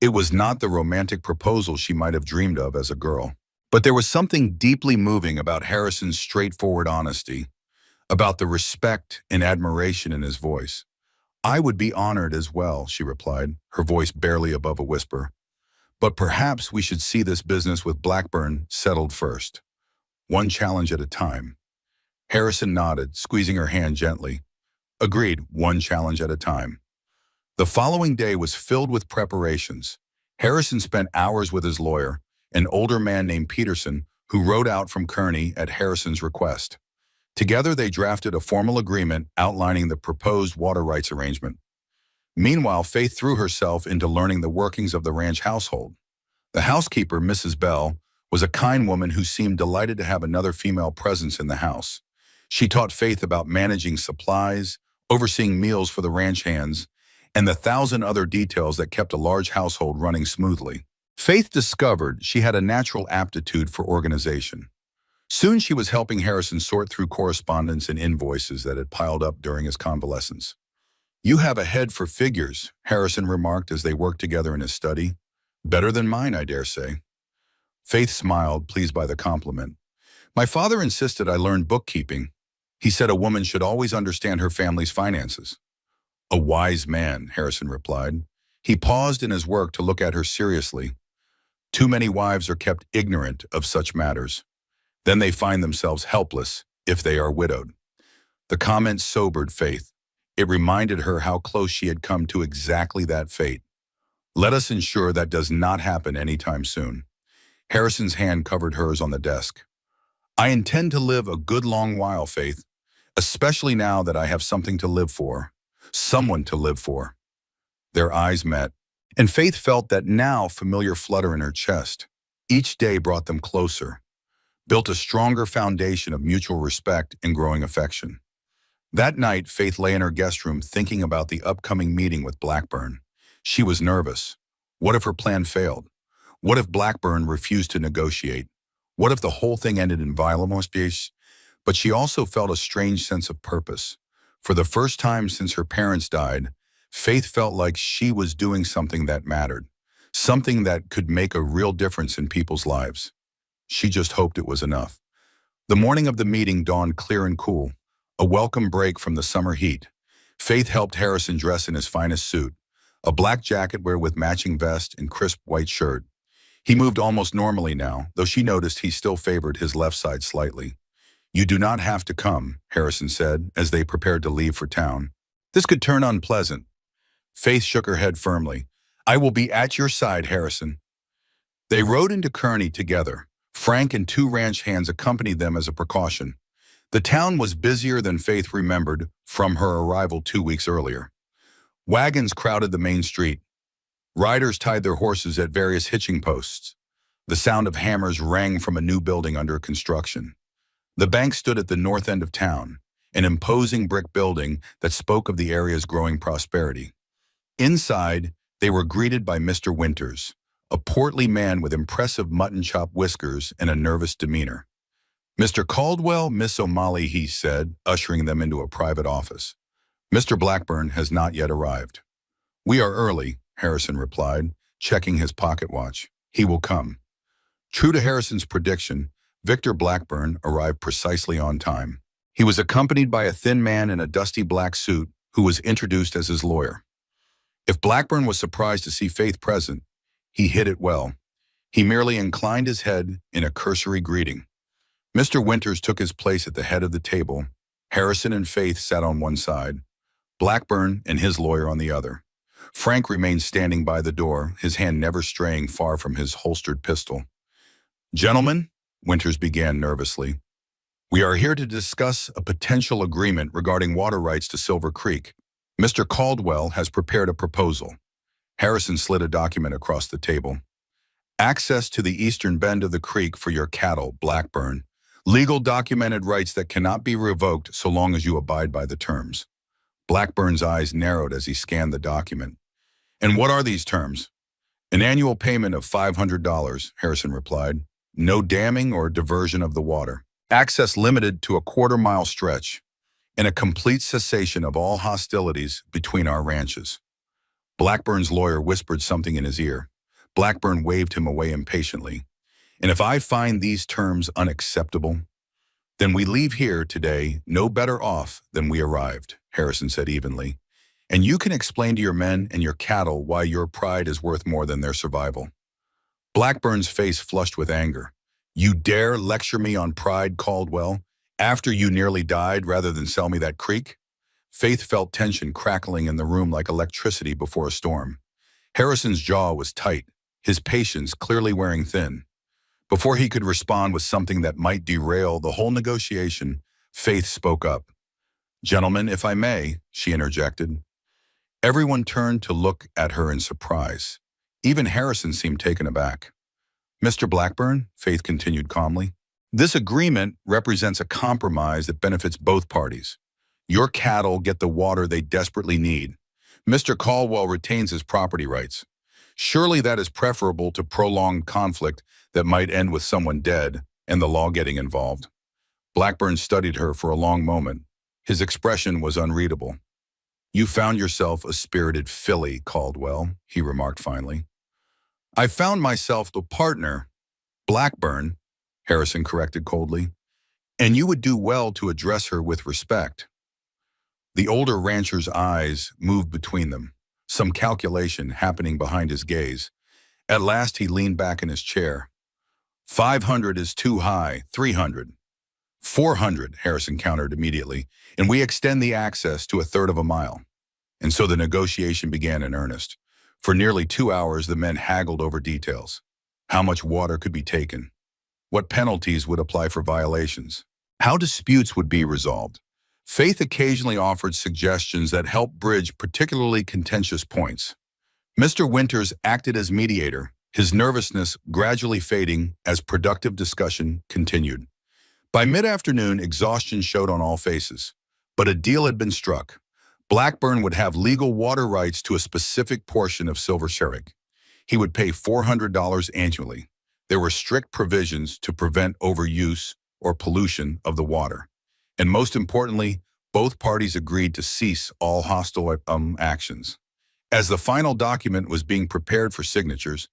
It was not the romantic proposal she might have dreamed of as a girl. But there was something deeply moving about Harrison's straightforward honesty, about the respect and admiration in his voice. I would be honored as well, she replied, her voice barely above a whisper. But perhaps we should see this business with Blackburn settled first, one challenge at a time. Harrison nodded, squeezing her hand gently. Agreed, one challenge at a time. The following day was filled with preparations. Harrison spent hours with his lawyer, an older man named Peterson, who rode out from Kearney at Harrison's request. Together they drafted a formal agreement outlining the proposed water rights arrangement. Meanwhile, Faith threw herself into learning the workings of the ranch household. The housekeeper, Mrs. Bell, was a kind woman who seemed delighted to have another female presence in the house. She taught Faith about managing supplies, overseeing meals for the ranch hands, and the 1,000 other details that kept a large household running smoothly. Faith discovered she had a natural aptitude for organization. Soon she was helping Harrison sort through correspondence and invoices that had piled up during his convalescence. You have a head for figures, Harrison remarked as they worked together in his study. Better than mine, I dare say. Faith smiled, pleased by the compliment. My father insisted I learn bookkeeping. He said a woman should always understand her family's finances. A wise man, Harrison replied. He paused in his work to look at her seriously. Too many wives are kept ignorant of such matters. Then they find themselves helpless if they are widowed. The comment sobered Faith. It reminded her how close she had come to exactly that fate. Let us ensure that does not happen anytime soon. Harrison's hand covered hers on the desk. I intend to live a good long while, Faith, especially now that I have something to live for, someone to live for. Their eyes met, and Faith felt that now familiar flutter in her chest. Each day brought them closer, built a stronger foundation of mutual respect and growing affection. That night, Faith lay in her guest room thinking about the upcoming meeting with Blackburn. She was nervous. What if her plan failed? What if Blackburn refused to negotiate? What if the whole thing ended in violence? But she also felt a strange sense of purpose. For the first time since her parents died, Faith felt like she was doing something that mattered, something that could make a real difference in people's lives. She just hoped it was enough. The morning of the meeting dawned clear and cool, a welcome break from the summer heat. Faith helped Harrison dress in his finest suit, a black jacket with matching vest and crisp white shirt. He moved almost normally now, though she noticed he still favored his left side slightly. "You do not have to come," Harrison said, as they prepared to leave for town. "This could turn unpleasant." Faith shook her head firmly. "I will be at your side, Harrison." They rode into Kearney together. Frank and two ranch hands accompanied them as a precaution. The town was busier than Faith remembered from her arrival 2 weeks earlier. Wagons crowded the main street. Riders tied their horses at various hitching posts. The sound of hammers rang from a new building under construction. The bank stood at the north end of town, an imposing brick building that spoke of the area's growing prosperity. Inside, they were greeted by Mr. Winters, a portly man with impressive mutton chop whiskers and a nervous demeanor. "Mr. Caldwell, Miss O'Malley," he said, ushering them into a private office. "Mr. Blackburn has not yet arrived." "We are early," Harrison replied, checking his pocket watch. "He will come." True to Harrison's prediction, Victor Blackburn arrived precisely on time. He was accompanied by a thin man in a dusty black suit who was introduced as his lawyer. If Blackburn was surprised to see Faith present, he hid it well. He merely inclined his head in a cursory greeting. Mr. Winters took his place at the head of the table. Harrison and Faith sat on one side, Blackburn and his lawyer on the other. Frank remained standing by the door, his hand never straying far from his holstered pistol. "Gentlemen," Winters began nervously, "we are here to discuss a potential agreement regarding water rights to Silver Creek. Mr. Caldwell has prepared a proposal." Harrison slid a document across the table. "Access to the eastern bend of the creek for your cattle, Blackburn. Legal documented rights that cannot be revoked so long as you abide by the terms." Blackburn's eyes narrowed as he scanned the document. "And what are these terms?" "An annual payment of $500, Harrison replied. "No damming or diversion of the water. Access limited to a quarter-mile stretch, and a complete cessation of all hostilities between our ranches." Blackburn's lawyer whispered something in his ear. Blackburn waved him away impatiently. "And if I find these terms unacceptable, then we leave here today no better off than we arrived," Harrison said evenly. "And you can explain to your men and your cattle why your pride is worth more than their survival." Blackburn's face flushed with anger. "You dare lecture me on pride, Caldwell, after you nearly died rather than sell me that creek?" Faith felt tension crackling in the room like electricity before a storm. Harrison's jaw was tight, his patience clearly wearing thin. Before he could respond with something that might derail the whole negotiation, Faith spoke up. "Gentlemen, if I may," she interjected. Everyone turned to look at her in surprise. Even Harrison seemed taken aback. "Mr. Blackburn," Faith continued calmly, "this agreement represents a compromise that benefits both parties. Your cattle get the water they desperately need. Mr. Caldwell retains his property rights. Surely that is preferable to prolonged conflict that might end with someone dead and the law getting involved." Blackburn studied her for a long moment. His expression was unreadable. "You found yourself a spirited filly, Caldwell," he remarked finally. "I found myself the partner, Blackburn," Harrison corrected coldly, "and you would do well to address her with respect." The older rancher's eyes moved between them, some calculation happening behind his gaze. At last he leaned back in his chair. "500 is too high, 300. 400, Harrison countered immediately, "and we extend the access to a third of a mile." And so the negotiation began in earnest. For nearly 2 hours, the men haggled over details. How much water could be taken? What penalties would apply for violations? How disputes would be resolved? Faith occasionally offered suggestions that helped bridge particularly contentious points. Mr. Winters acted as mediator, his nervousness gradually fading as productive discussion continued. By mid-afternoon, exhaustion showed on all faces, but a deal had been struck. Blackburn would have legal water rights to a specific portion of Silver Creek. He would pay $400 annually. There were strict provisions to prevent overuse or pollution of the water. And most importantly, both parties agreed to cease all hostile actions. As the final document was being prepared for signatures,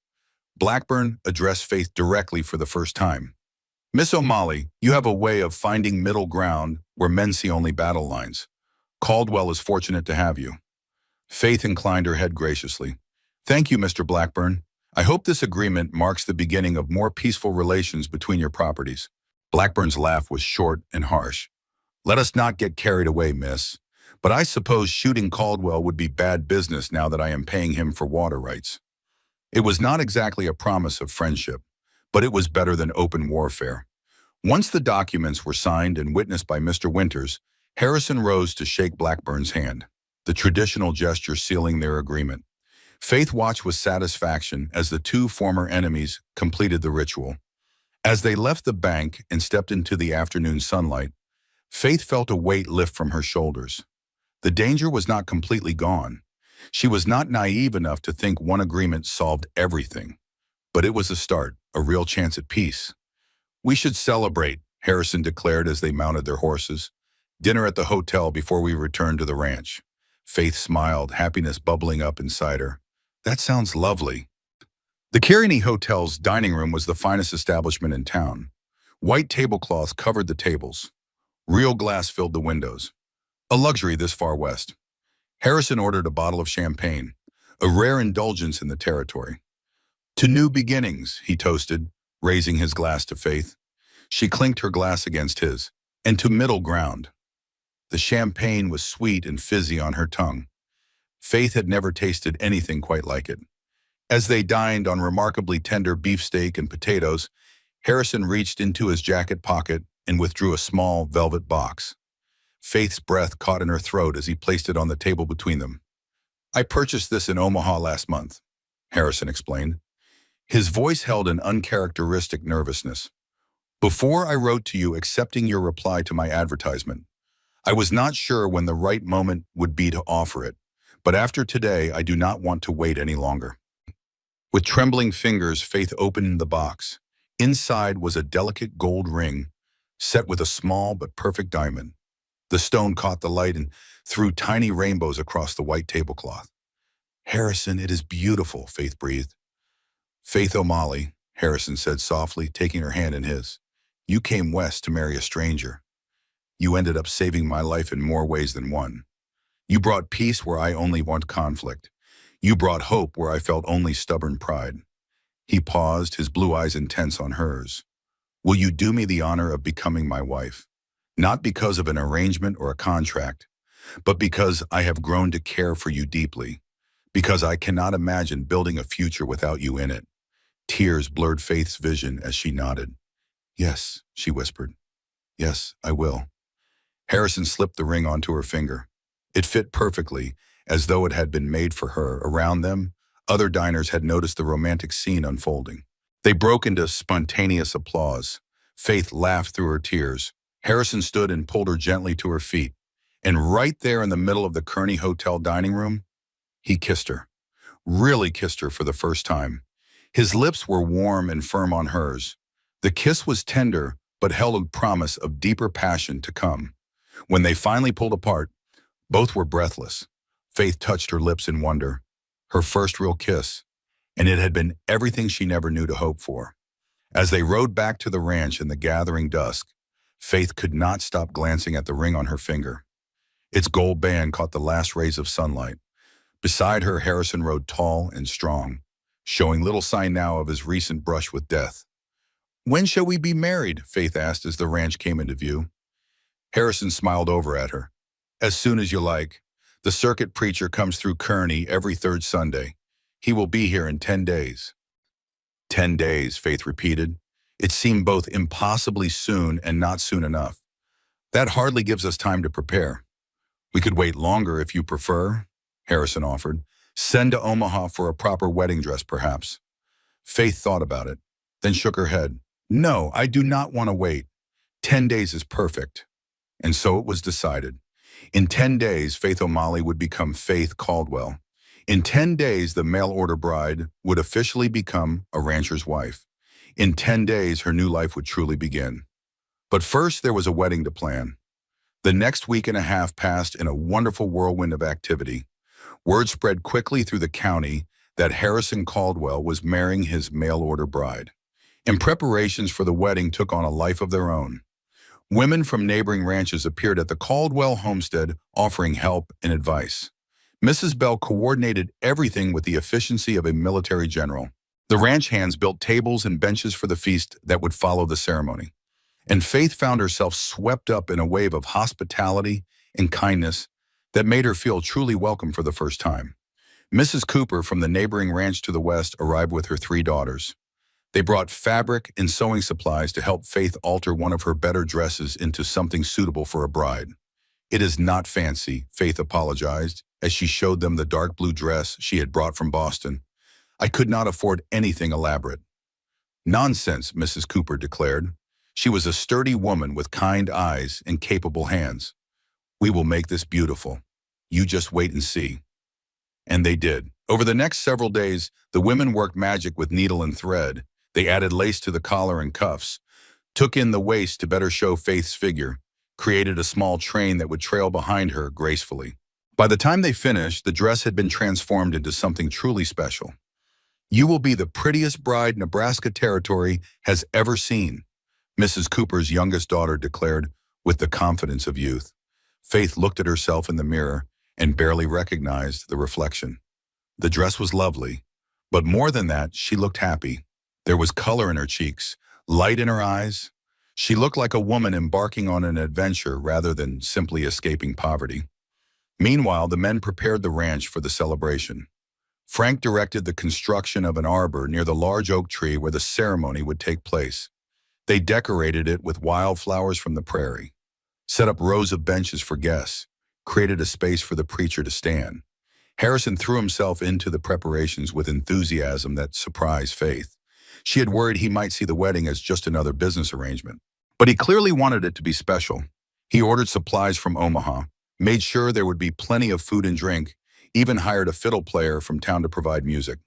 Blackburn addressed Faith directly for the first time. Miss O'Malley, you have a way of finding middle ground where men see only battle lines. Caldwell is fortunate to have you. Faith inclined her head graciously. Thank you, Mr. Blackburn. I hope this agreement marks the beginning of more peaceful relations between your properties. Blackburn's laugh was short and harsh. Let us not get carried away, miss. But I suppose shooting Caldwell would be bad business now that I am paying him for water rights. It was not exactly a promise of friendship, but it was better than open warfare. Once the documents were signed and witnessed by Mr. Winters, Harrison rose to shake Blackburn's hand, the traditional gesture sealing their agreement. Faith watched with satisfaction as the two former enemies completed the ritual. As they left the bank and stepped into the afternoon sunlight, Faith felt a weight lift from her shoulders. The danger was not completely gone. She was not naive enough to think one agreement solved everything. But it was a start, a real chance at peace. We should celebrate, Harrison declared as they mounted their horses. Dinner at the hotel before we return to the ranch. Faith smiled, happiness bubbling up inside her. That sounds lovely. The Kearney Hotel's dining room was the finest establishment in town. White tablecloths covered the tables. Real glass filled the windows. A luxury this far west. Harrison ordered a bottle of champagne, a rare indulgence in the territory. To new beginnings, he toasted, raising his glass to Faith. She clinked her glass against his. And to middle ground. The champagne was sweet and fizzy on her tongue. Faith had never tasted anything quite like it. As they dined on remarkably tender beefsteak and potatoes, Harrison reached into his jacket pocket and withdrew a small velvet box. Faith's breath caught in her throat as he placed it on the table between them. I purchased this in Omaha last month, Harrison explained. His voice held an uncharacteristic nervousness. Before I wrote to you accepting your reply to my advertisement, I was not sure when the right moment would be to offer it, but after today I do not want to wait any longer. With trembling fingers, Faith opened the box. Inside was a delicate gold ring, set with a small but perfect diamond. The stone caught the light and threw tiny rainbows across the white tablecloth. Harrison, it is beautiful, Faith breathed. Faith O'Malley, Harrison said softly, taking her hand in his. You came west to marry a stranger. You ended up saving my life in more ways than one. You brought peace where I only want conflict. You brought hope where I felt only stubborn pride. He paused, his blue eyes intense on hers. Will you do me the honor of becoming my wife? Not because of an arrangement or a contract, but because I have grown to care for you deeply, because I cannot imagine building a future without you in it. Tears blurred Faith's vision as she nodded. Yes, she whispered. Yes, I will. Harrison slipped the ring onto her finger. It fit perfectly, as though it had been made for her. Around them, other diners had noticed the romantic scene unfolding. They broke into spontaneous applause. Faith laughed through her tears. Harrison stood and pulled her gently to her feet. And right there in the middle of the Kearney Hotel dining room, he kissed her. Really kissed her for the first time. His lips were warm and firm on hers. The kiss was tender, but held a promise of deeper passion to come. When they finally pulled apart, both were breathless. Faith touched her lips in wonder. Her first real kiss, and it had been everything she never knew to hope for. As they rode back to the ranch in the gathering dusk, Faith could not stop glancing at the ring on her finger. Its gold band caught the last rays of sunlight. Beside her, Harrison rode tall and strong, showing little sign now of his recent brush with death. When shall we be married? Faith asked as the ranch came into view. Harrison smiled over at her. As soon as you like. The circuit preacher comes through Kearney every third Sunday. He will be here in 10 days. 10 days, Faith repeated. It seemed both impossibly soon and not soon enough. That hardly gives us time to prepare. We could wait longer if you prefer, Harrison offered. Send to Omaha for a proper wedding dress, perhaps. Faith thought about it, then shook her head. No, I do not want to wait. 10 days is perfect. And so it was decided. In 10 days, Faith O'Malley would become Faith Caldwell. In 10 days, the mail-order bride would officially become a rancher's wife. In 10 days, her new life would truly begin. But first, there was a wedding to plan. The next week and a half passed in a wonderful whirlwind of activity. Word spread quickly through the county that Harrison Caldwell was marrying his mail-order bride. and preparations for the wedding took on a life of their own. Women from neighboring ranches appeared at the Caldwell homestead offering help and advice. Mrs. Bell coordinated everything with the efficiency of a military general. The ranch hands built tables and benches for the feast that would follow the ceremony. And Faith found herself swept up in a wave of hospitality and kindness that made her feel truly welcome for the first time. Mrs. Cooper from the neighboring ranch to the west arrived with her 3 daughters. They brought fabric and sewing supplies to help Faith alter one of her better dresses into something suitable for a bride. "It is not fancy," Faith apologized as she showed them the dark blue dress she had brought from Boston. "I could not afford anything elaborate." "Nonsense," Mrs. Cooper declared. She was a sturdy woman with kind eyes and capable hands. "We will make this beautiful. You just wait and see." And they did. Over the next several days, the women worked magic with needle and thread. They added lace to the collar and cuffs, took in the waist to better show Faith's figure, created a small train that would trail behind her gracefully. By the time they finished, the dress had been transformed into something truly special. "You will be the prettiest bride Nebraska Territory has ever seen," Mrs. Cooper's youngest daughter declared with the confidence of youth. Faith looked at herself in the mirror and barely recognized the reflection. The dress was lovely, but more than that, she looked happy. There was color in her cheeks, light in her eyes. She looked like a woman embarking on an adventure rather than simply escaping poverty. Meanwhile, the men prepared the ranch for the celebration. Frank directed the construction of an arbor near the large oak tree where the ceremony would take place. They decorated it with wildflowers from the prairie, set up rows of benches for guests, created a space for the preacher to stand. Harrison threw himself into the preparations with enthusiasm that surprised Faith. She had worried he might see the wedding as just another business arrangement. But he clearly wanted it to be special. He ordered supplies from Omaha, made sure there would be plenty of food and drink, even hired a fiddle player from town to provide music.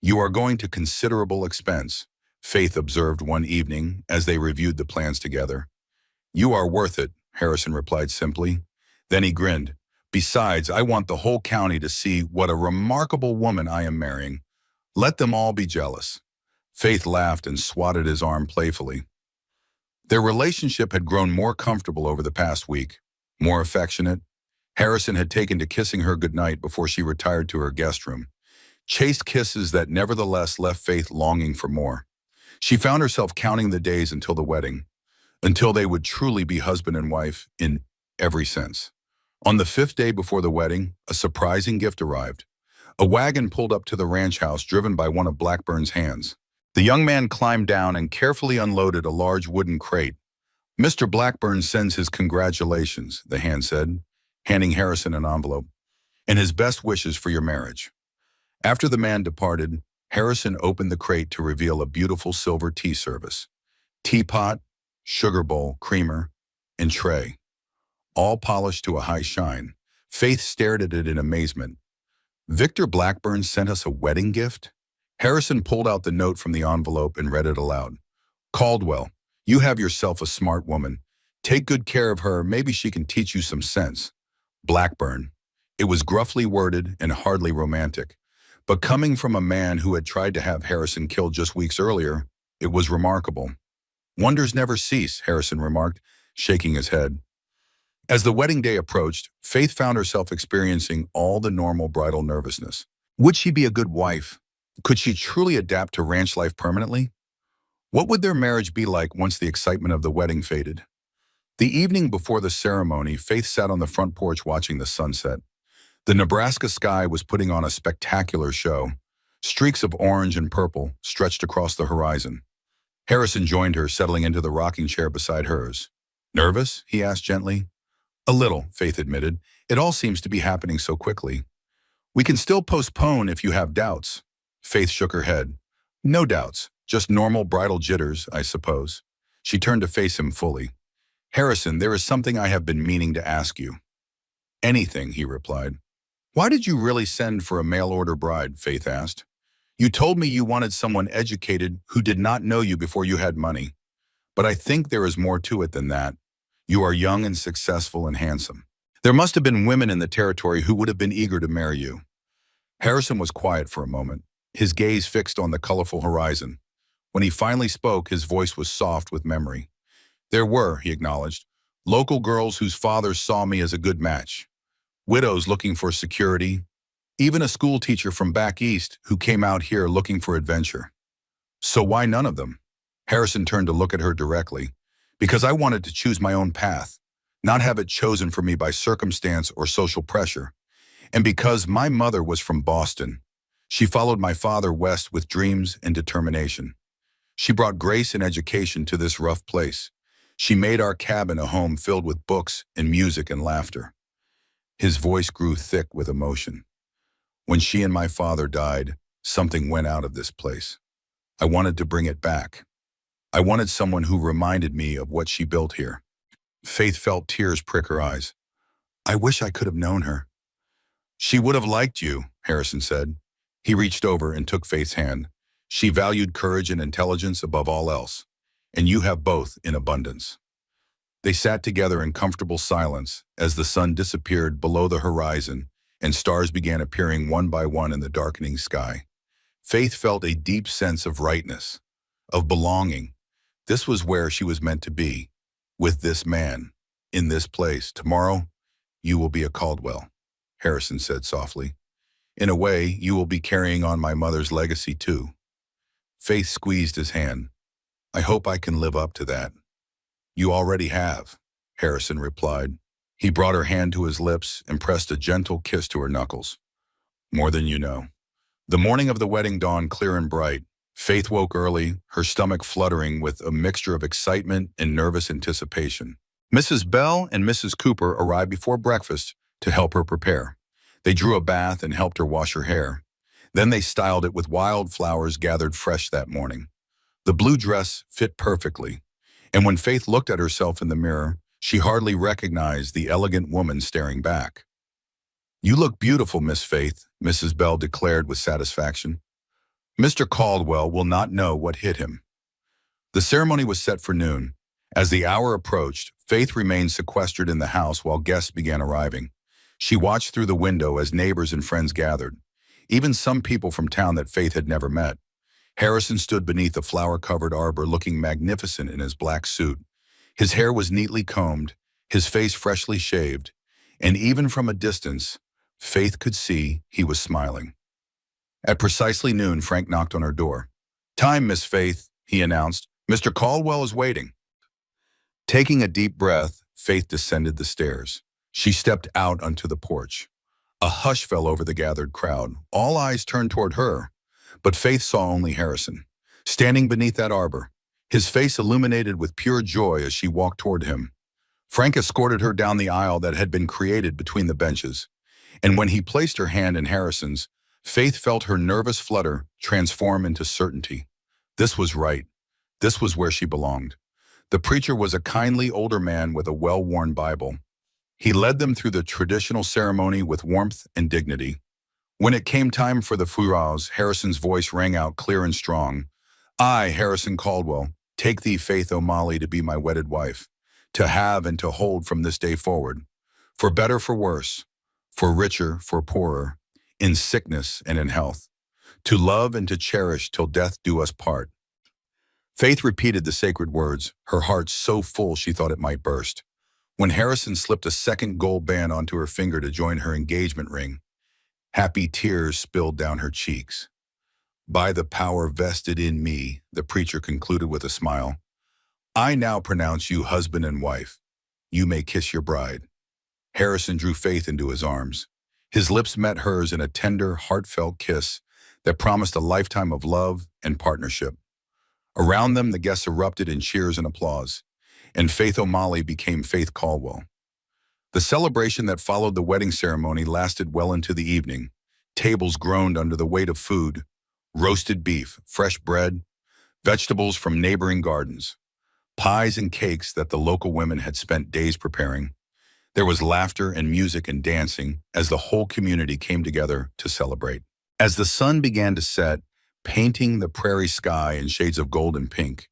"You are going to considerable expense," Faith observed one evening as they reviewed the plans together. "You are worth it," Harrison replied simply. Then he grinned. "Besides, I want the whole county to see what a remarkable woman I am marrying. Let them all be jealous." Faith laughed and swatted his arm playfully. Their relationship had grown more comfortable over the past week, more affectionate. Harrison had taken to kissing her goodnight before she retired to her guest room. Chaste kisses that nevertheless left Faith longing for more. She found herself counting the days until the wedding, until they would truly be husband and wife in every sense. On the 5th day before the wedding, a surprising gift arrived. A wagon pulled up to the ranch house driven by one of Blackburn's hands. The young man climbed down and carefully unloaded a large wooden crate. "Mr. Blackburn sends his congratulations," the hand said, handing Harrison an envelope, "and his best wishes for your marriage." After the man departed, Harrison opened the crate to reveal a beautiful silver tea service. Teapot, sugar bowl, creamer, and tray, all polished to a high shine. Faith stared at it in amazement. "Victor Blackburn sent us a wedding gift?" Harrison pulled out the note from the envelope and read it aloud. "Caldwell, you have yourself a smart woman. Take good care of her, maybe she can teach you some sense. Blackburn." It was gruffly worded and hardly romantic, but coming from a man who had tried to have Harrison killed just weeks earlier, it was remarkable. "Wonders never cease," Harrison remarked, shaking his head. As the wedding day approached, Faith found herself experiencing all the normal bridal nervousness. Would she be a good wife? Could she truly adapt to ranch life permanently? What would their marriage be like once the excitement of the wedding faded? The evening before the ceremony, Faith sat on the front porch watching the sunset. The Nebraska sky was putting on a spectacular show. Streaks of orange and purple stretched across the horizon. Harrison joined her, settling into the rocking chair beside hers. "Nervous?" he asked gently. "A little," Faith admitted. "It all seems to be happening so quickly." "We can still postpone if you have doubts." Faith shook her head. "No doubts, just normal bridal jitters, I suppose." She turned to face him fully. "Harrison, there is something I have been meaning to ask you." "Anything," he replied. "Why did you really send for a mail-order bride?" Faith asked. "You told me you wanted someone educated who did not know you before you had money. But I think there is more to it than that. You are young and successful and handsome. There must have been women in the territory who would have been eager to marry you." Harrison was quiet for a moment, his gaze fixed on the colorful horizon. When he finally spoke, his voice was soft with memory. There were, he acknowledged, local girls whose fathers saw me as a good match, widows looking for security, even a school teacher from back east who came out here looking for adventure. So why none of them? Harrison turned to look at her directly. Because I wanted to choose my own path, not have it chosen for me by circumstance or social pressure. And because my mother was from Boston, she followed my father west with dreams and determination. She brought grace and education to this rough place. She made our cabin a home filled with books and music and laughter. His voice grew thick with emotion. When she and my father died, something went out of this place. I wanted to bring it back. I wanted someone who reminded me of what she built here. Faith felt tears prick her eyes. I wish I could have known her. She would have liked you, Harrison said. He reached over and took Faith's hand. She valued courage and intelligence above all else, and you have both in abundance. They sat together in comfortable silence as the sun disappeared below the horizon and stars began appearing one by one in the darkening sky. Faith felt a deep sense of rightness, of belonging. This was where she was meant to be, with this man, in this place. Tomorrow, you will be a Caldwell, Harrison said softly. In a way, you will be carrying on my mother's legacy too. Faith squeezed his hand. I hope I can live up to that. You already have, Harrison replied. He brought her hand to his lips and pressed a gentle kiss to her knuckles. More than you know. The morning of the wedding dawned clear and bright. Faith woke early, her stomach fluttering with a mixture of excitement and nervous anticipation. Mrs. Bell and Mrs. Cooper arrived before breakfast to help her prepare. They drew a bath and helped her wash her hair. Then they styled it with wildflowers gathered fresh that morning. The blue dress fit perfectly, and when Faith looked at herself in the mirror, she hardly recognized the elegant woman staring back. You look beautiful, Miss Faith, Mrs. Bell declared with satisfaction. Mr. Caldwell will not know what hit him. The ceremony was set for noon. As the hour approached, Faith remained sequestered in the house while guests began arriving. She watched through the window as neighbors and friends gathered, even some people from town that Faith had never met. Harrison stood beneath a flower-covered arbor looking magnificent in his black suit. His hair was neatly combed, his face freshly shaved, and even from a distance, Faith could see he was smiling. At precisely noon, Frank knocked on her door. Time, Miss Faith, he announced. Mr. Caldwell is waiting. Taking a deep breath, Faith descended the stairs. She stepped out onto the porch. A hush fell over the gathered crowd. All eyes turned toward her, but Faith saw only Harrison, standing beneath that arbor, his face illuminated with pure joy as she walked toward him. Frank escorted her down the aisle that had been created between the benches, and when he placed her hand in Harrison's, Faith felt her nervous flutter transform into certainty. This was right. This was where she belonged. The preacher was a kindly older man with a well-worn Bible. He led them through the traditional ceremony with warmth and dignity. When it came time for the feuds, Harrison's voice rang out clear and strong. I, Harrison Caldwell, take thee, Faith O'Malley, to be my wedded wife, to have and to hold from this day forward, for better, for worse, for richer, for poorer, in sickness and in health, to love and to cherish till death do us part. Faith repeated the sacred words, her heart so full she thought it might burst. When Harrison slipped a second gold band onto her finger to join her engagement ring, happy tears spilled down her cheeks. By the power vested in me, the preacher concluded with a smile, I now pronounce you husband and wife. You may kiss your bride. Harrison drew Faith into his arms. His lips met hers in a tender, heartfelt kiss that promised a lifetime of love and partnership. Around them, the guests erupted in cheers and applause, and Faith O'Malley became Faith Caldwell. The celebration that followed the wedding ceremony lasted well into the evening. Tables groaned under the weight of food, roasted beef, fresh bread, vegetables from neighboring gardens, pies and cakes that the local women had spent days preparing. There was laughter and music and dancing as the whole community came together to celebrate. As the sun began to set, painting the prairie sky in shades of gold and pink,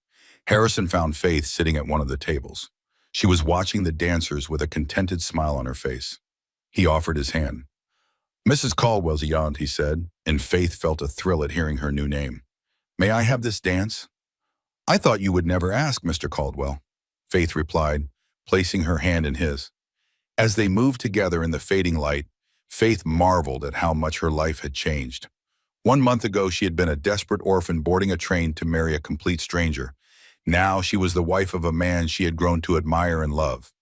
Harrison found Faith sitting at one of the tables. She was watching the dancers with a contented smile on her face. He offered his hand. Mrs. Caldwell's a aunt, he said, and Faith felt a thrill at hearing her new name. May I have this dance? I thought you would never ask, Mr. Caldwell, Faith replied, placing her hand in his. As they moved together in the fading light, Faith marveled at how much her life had changed. 1 month ago, she had been a desperate orphan boarding a train to marry a complete stranger. Now she was the wife of a man she had grown to admire and love,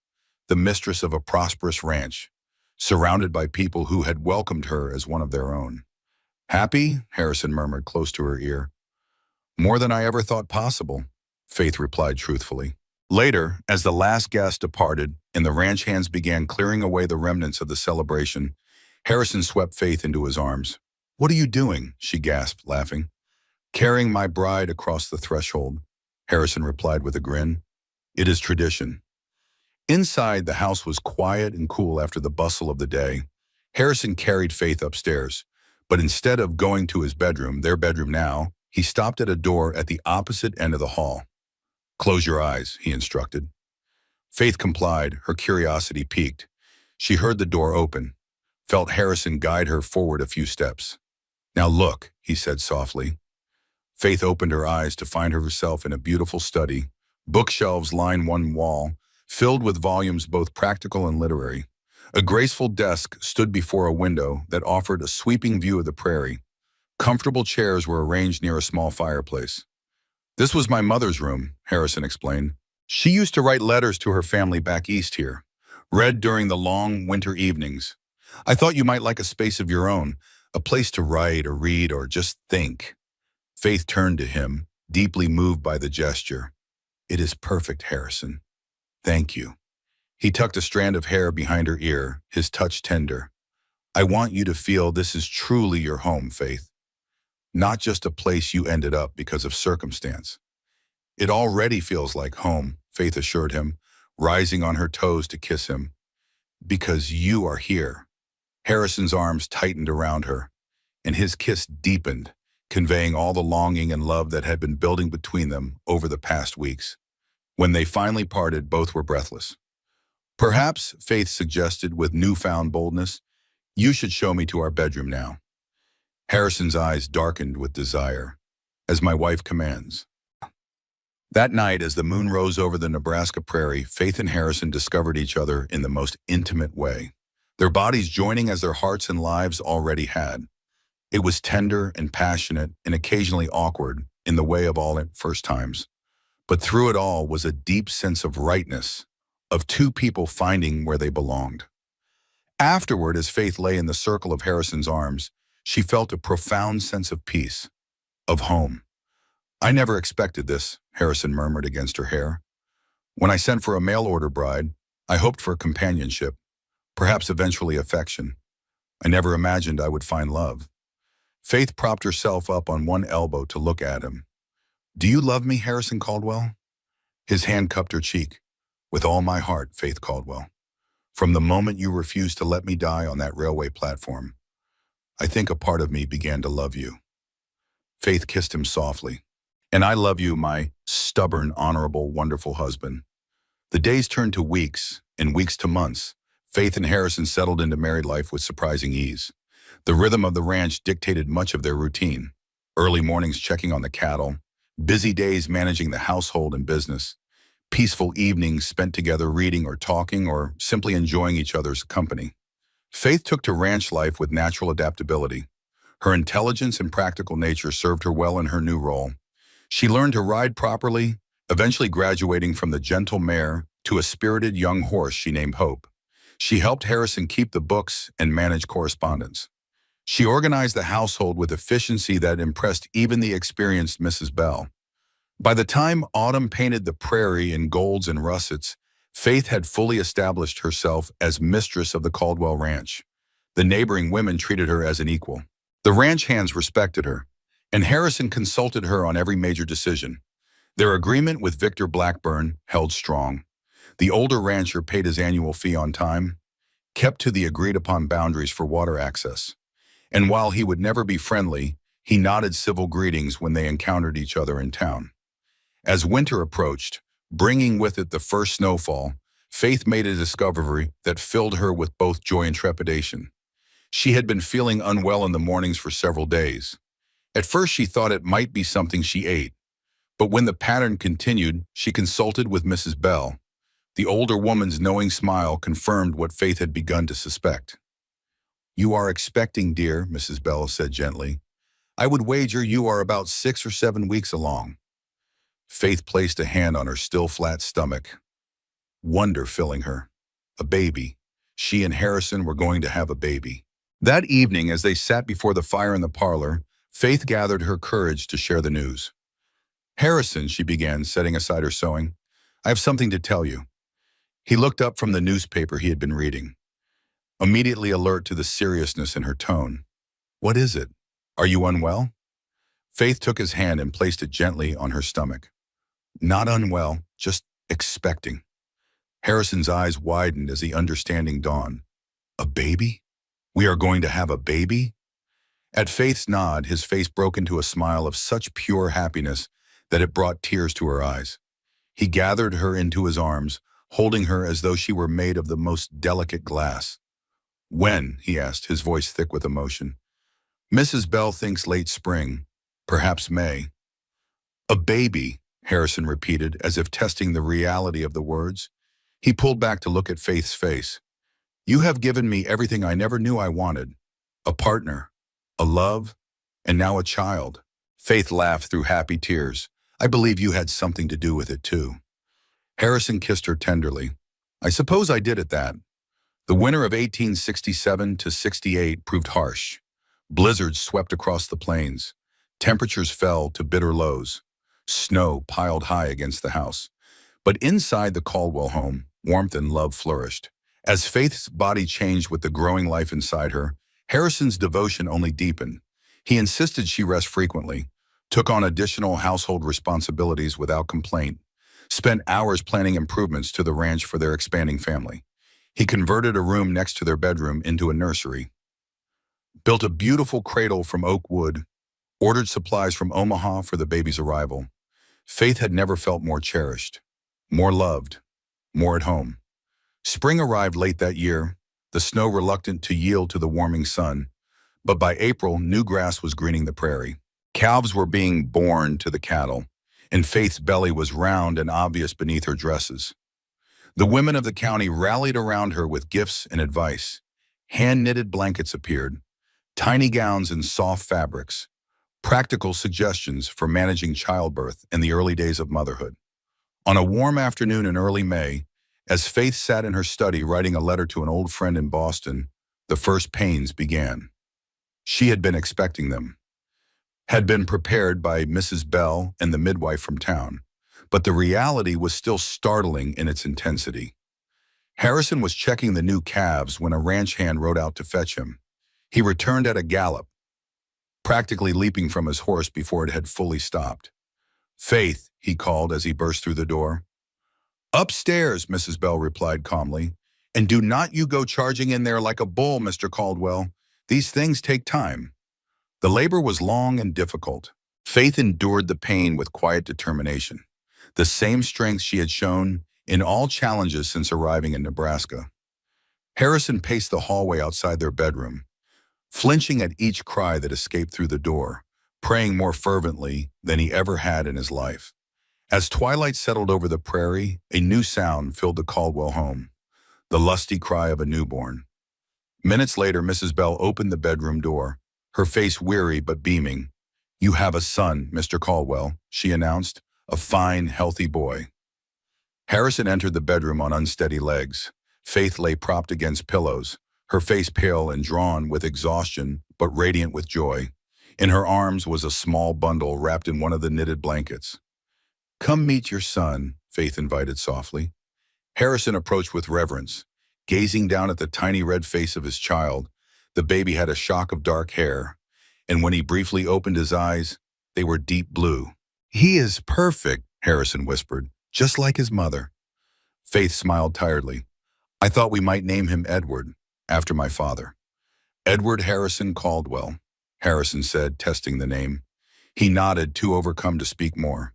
the mistress of a prosperous ranch, surrounded by people who had welcomed her as one of their own. Happy? Harrison murmured close to her ear. More than I ever thought possible, Faith replied truthfully. Later, as the last guest departed and the ranch hands began clearing away the remnants of the celebration, Harrison swept Faith into his arms. What are you doing? She gasped, laughing. Carrying my bride across the threshold, Harrison replied with a grin. It is tradition. Inside, the house was quiet and cool after the bustle of the day. Harrison carried Faith upstairs, but instead of going to his bedroom, their bedroom now, he stopped at a door at the opposite end of the hall. Close your eyes, he instructed. Faith complied, her curiosity piqued. She heard the door open, felt Harrison guide her forward a few steps. Now look, he said softly. Faith opened her eyes to find herself in a beautiful study. Bookshelves line one wall, filled with volumes both practical and literary. A graceful desk stood before a window that offered a sweeping view of the prairie. Comfortable chairs were arranged near a small fireplace. This was my mother's room, Harrison explained. She used to write letters to her family back east here, read during the long winter evenings. I thought you might like a space of your own, a place to write or read or just think. Faith turned to him, deeply moved by the gesture. It is perfect, Harrison. Thank you. He tucked a strand of hair behind her ear, his touch tender. I want you to feel this is truly your home, Faith. Not just a place you ended up because of circumstance. It already feels like home, Faith assured him, rising on her toes to kiss him. Because you are here. Harrison's arms tightened around her, and his kiss deepened, conveying all the longing and love that had been building between them over the past weeks. When they finally parted, both were breathless. Perhaps, Faith suggested with newfound boldness, you should show me to our bedroom now. Harrison's eyes darkened with desire. As my wife commands. That night, as the moon rose over the Nebraska prairie, Faith and Harrison discovered each other in the most intimate way, their bodies joining as their hearts and lives already had. It was tender and passionate and occasionally awkward in the way of all first times. But through it all was a deep sense of rightness, of two people finding where they belonged. Afterward, as Faith lay in the circle of Harrison's arms, she felt a profound sense of peace, of home. I never expected this, Harrison murmured against her hair. When I sent for a mail-order bride, I hoped for companionship, perhaps eventually affection. I never imagined I would find love. Faith propped herself up on one elbow to look at him. Do you love me, Harrison Caldwell? His hand cupped her cheek. With all my heart, Faith Caldwell. From the moment you refused to let me die on that railway platform, I think a part of me began to love you. Faith kissed him softly. And I love you, my stubborn, honorable, wonderful husband. The days turned to weeks, and weeks to months. Faith and Harrison settled into married life with surprising ease. The rhythm of the ranch dictated much of their routine. Early mornings checking on the cattle, busy days managing the household and business, peaceful evenings spent together reading or talking or simply enjoying each other's company. Faith took to ranch life with natural adaptability. Her intelligence and practical nature served her well in her new role. She learned to ride properly, eventually graduating from the gentle mare to a spirited young horse she named Hope. She helped Harrison keep the books and manage correspondence. She organized the household with efficiency that impressed even the experienced Mrs. Bell. By the time autumn painted the prairie in golds and russets, Faith had fully established herself as mistress of the Caldwell Ranch. The neighboring women treated her as an equal. The ranch hands respected her, and Harrison consulted her on every major decision. Their agreement with Victor Blackburn held strong. The older rancher paid his annual fee on time, kept to the agreed-upon boundaries for water access. And while he would never be friendly, he nodded civil greetings when they encountered each other in town. As winter approached, bringing with it the first snowfall, Faith made a discovery that filled her with both joy and trepidation. She had been feeling unwell in the mornings for several days. At first she thought it might be something she ate, But when the pattern continued, she consulted with Mrs. Bell. The older woman's knowing smile confirmed what Faith had begun to suspect. "You are expecting, dear," Mrs. Bell said gently. "I would wager you are about 6 or 7 weeks along." Faith placed a hand on her still flat stomach, wonder filling her. A baby. She and Harrison were going to have a baby. That evening, as they sat before the fire in the parlor, Faith gathered her courage to share the news. "Harrison," she began, setting aside her sewing, "I have something to tell you." He looked up from the newspaper he had been reading, immediately alert to the seriousness in her tone. "What is it? Are you unwell?" Faith took his hand and placed it gently on her stomach. "Not unwell, just expecting." Harrison's eyes widened as the understanding dawned. "A baby? We are going to have a baby?" At Faith's nod, his face broke into a smile of such pure happiness that it brought tears to her eyes. He gathered her into his arms, holding her as though she were made of the most delicate glass. "When?" he asked, his voice thick with emotion. "Mrs. Bell thinks late spring, perhaps May." "A baby," Harrison repeated, as if testing the reality of the words. He pulled back to look at Faith's face. "You have given me everything I never knew I wanted. A partner, a love, and now a child." Faith laughed through happy tears. "I believe you had something to do with it too." Harrison kissed her tenderly. "I suppose I did at that." The winter of 1867 to 68 proved harsh. Blizzards swept across the plains. Temperatures fell to bitter lows. Snow piled high against the house. But inside the Caldwell home, warmth and love flourished. As Faith's body changed with the growing life inside her, Harrison's devotion only deepened. He insisted she rest frequently, took on additional household responsibilities without complaint, spent hours planning improvements to the ranch for their expanding family. He converted a room next to their bedroom into a nursery, built a beautiful cradle from oak wood, ordered supplies from Omaha for the baby's arrival. Faith had never felt more cherished, more loved, more at home. Spring arrived late that year, the snow reluctant to yield to the warming sun, but by April, new grass was greening the prairie. Calves were being born to the cattle, and Faith's belly was round and obvious beneath her dresses. The women of the county rallied around her with gifts and advice. Hand-knitted blankets appeared, tiny gowns and soft fabrics, practical suggestions for managing childbirth in the early days of motherhood. On a warm afternoon in early May, as Faith sat in her study writing a letter to an old friend in Boston, the first pains began. She had been expecting them, had been prepared by Mrs. Bell and the midwife from town, but the reality was still startling in its intensity. Harrison was checking the new calves when a ranch hand rode out to fetch him. He returned at a gallop, practically leaping from his horse before it had fully stopped. "Faith," he called as he burst through the door. "Upstairs," Mrs. Bell replied calmly. "And do not you go charging in there like a bull, Mr. Caldwell. These things take time." The labor was long and difficult. Faith endured the pain with quiet determination, the same strength she had shown in all challenges since arriving in Nebraska. Harrison paced the hallway outside their bedroom, flinching at each cry that escaped through the door, praying more fervently than he ever had in his life. As twilight settled over the prairie, a new sound filled the Caldwell home, the lusty cry of a newborn. Minutes later, Mrs. Bell opened the bedroom door, her face weary but beaming. "You have a son, Mr. Caldwell," she announced, "a fine, healthy boy." Harrison entered the bedroom on unsteady legs. Faith lay propped against pillows, her face pale and drawn with exhaustion but radiant with joy. In her arms was a small bundle wrapped in one of the knitted blankets. "Come meet your son," Faith invited softly. Harrison approached with reverence, gazing down at the tiny red face of his child. The baby had a shock of dark hair, and when he briefly opened his eyes, they were deep blue. "He is perfect," Harrison whispered, "just like his mother." Faith smiled tiredly. "I thought we might name him Edward, after my father." "Edward Harrison Caldwell," Harrison said, testing the name. He nodded, too overcome to speak more.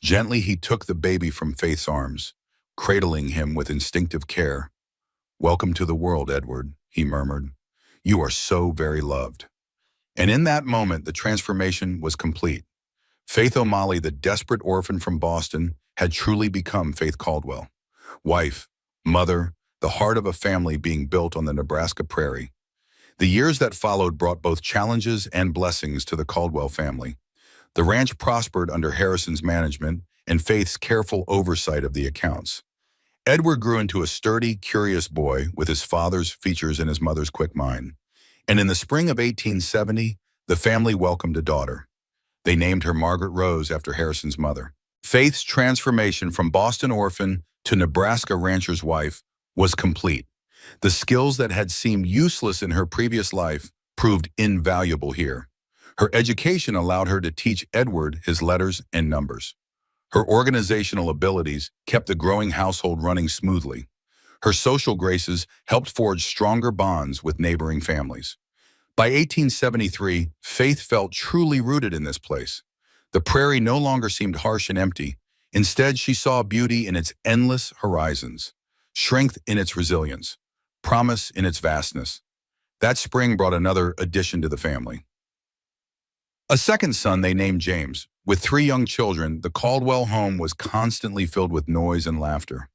Gently, he took the baby from Faith's arms, cradling him with instinctive care. "Welcome to the world, Edward," he murmured. "You are so very loved." And in that moment, the transformation was complete. Faith O'Malley, the desperate orphan from Boston, had truly become Faith Caldwell. Wife, mother, the heart of a family being built on the Nebraska prairie. The years that followed brought both challenges and blessings to the Caldwell family. The ranch prospered under Harrison's management and Faith's careful oversight of the accounts. Edward grew into a sturdy, curious boy with his father's features and his mother's quick mind. And in the spring of 1870, the family welcomed a daughter. They named her Margaret Rose after Harrison's mother. Faith's transformation from Boston orphan to Nebraska rancher's wife was complete. The skills that had seemed useless in her previous life proved invaluable here. Her education allowed her to teach Edward his letters and numbers. Her organizational abilities kept the growing household running smoothly. Her social graces helped forge stronger bonds with neighboring families. By 1873, Faith felt truly rooted in this place. The prairie no longer seemed harsh and empty. Instead, she saw beauty in its endless horizons, strength in its resilience, promise in its vastness. That spring brought another addition to the family. A second son they named James. With 3 young children, the Caldwell home was constantly filled with noise and laughter.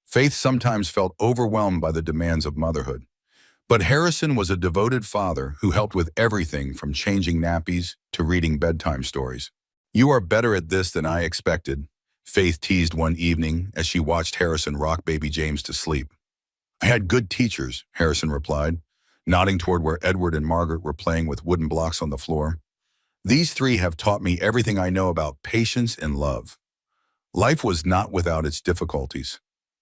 Faith sometimes felt overwhelmed by the demands of motherhood. But Harrison was a devoted father who helped with everything from changing nappies to reading bedtime stories. "You are better at this than I expected," Faith teased one evening as she watched Harrison rock baby James to sleep. "I had good teachers," Harrison replied, nodding toward where Edward and Margaret were playing with wooden blocks on the floor. "These 3 have taught me everything I know about patience and love." Life was not without its difficulties.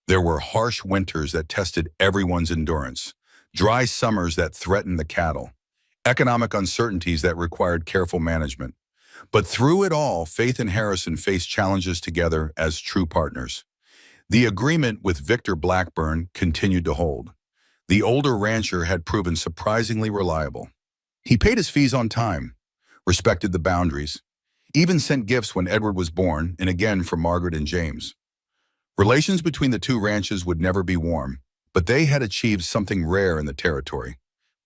There were harsh winters that tested everyone's endurance, dry summers that threatened the cattle, economic uncertainties that required careful management. But through it all, Faith and Harrison faced challenges together as true partners. The agreement with Victor Blackburn continued to hold. The older rancher had proven surprisingly reliable. He paid his fees on time, respected the boundaries, even sent gifts when Edward was born and again for Margaret and James. Relations between the 2 ranches would never be warm, but they had achieved something rare in the territory: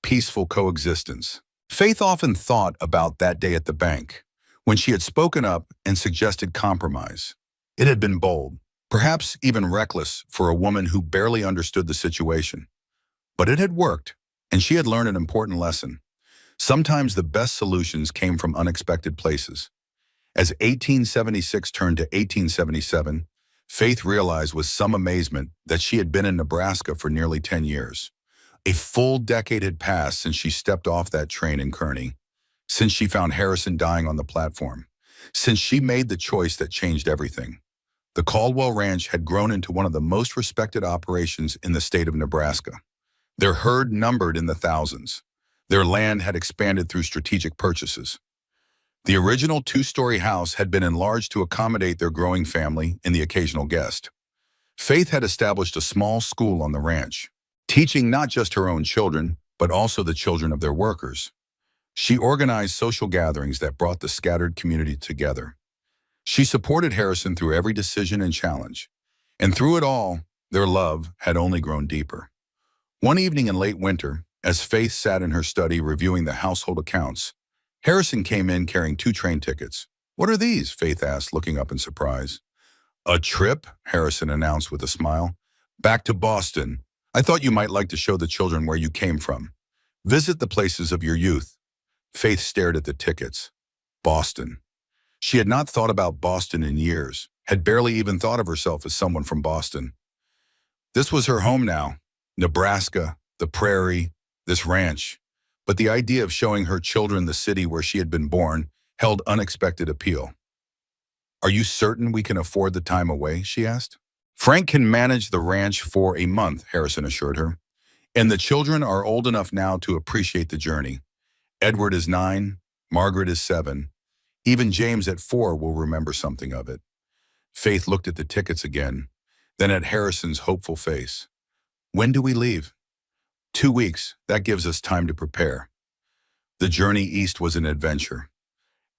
peaceful coexistence. Faith often thought about that day at the bank, when she had spoken up and suggested compromise. It had been bold, perhaps even reckless for a woman who barely understood the situation. But it had worked, and she had learned an important lesson. Sometimes the best solutions came from unexpected places. As 1876 turned to 1877, Faith realized with some amazement that she had been in Nebraska for nearly 10 years. A full decade had passed since she stepped off that train in Kearney, since she found Harrison dying on the platform, since she made the choice that changed everything. The Caldwell Ranch had grown into one of the most respected operations in the state of Nebraska. Their herd numbered in the thousands. Their land had expanded through strategic purchases. The original 2-story house had been enlarged to accommodate their growing family and the occasional guest. Faith had established a small school on the ranch, teaching not just her own children, but also the children of their workers. She organized social gatherings that brought the scattered community together. She supported Harrison through every decision and challenge, and through it all, their love had only grown deeper. One evening in late winter, as Faith sat in her study reviewing the household accounts, Harrison came in carrying 2 train tickets. "What are these?" Faith asked, looking up in surprise. "A trip," Harrison announced with a smile. "Back to Boston. I thought you might like to show the children where you came from. Visit the places of your youth." Faith stared at the tickets. Boston. She had not thought about Boston in years, had barely even thought of herself as someone from Boston. This was her home now. Nebraska, the prairie, this ranch. But the idea of showing her children the city where she had been born held unexpected appeal. "Are you certain we can afford the time away?" she asked. "Frank can manage the ranch for a month," Harrison assured her. "And the children are old enough now to appreciate the journey. Edward is 9, Margaret is 7. Even James at 4 will remember something of it." Faith looked at the tickets again, then at Harrison's hopeful face. "When do we leave?" 2 weeks. That gives us time to prepare." The journey east was an adventure.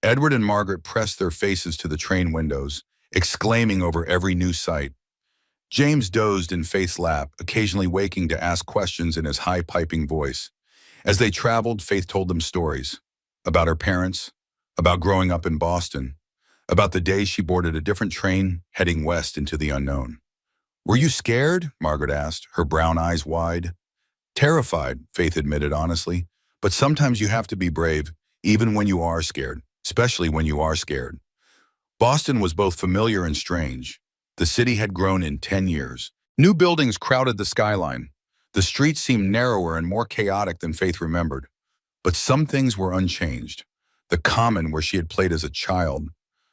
Edward and Margaret pressed their faces to the train windows, exclaiming over every new sight. James dozed in Faith's lap, occasionally waking to ask questions in his high piping voice. As they traveled, Faith told them stories about her parents, about growing up in Boston, about the day she boarded a different train heading west into the unknown. "Were you scared?" Margaret asked, her brown eyes wide. "Terrified," Faith admitted honestly. "But sometimes you have to be brave, even when you are scared, especially when you are scared." Boston was both familiar and strange. The city had grown in 10 years. New buildings crowded the skyline. The streets seemed narrower and more chaotic than Faith remembered. But some things were unchanged. The common where she had played as a child,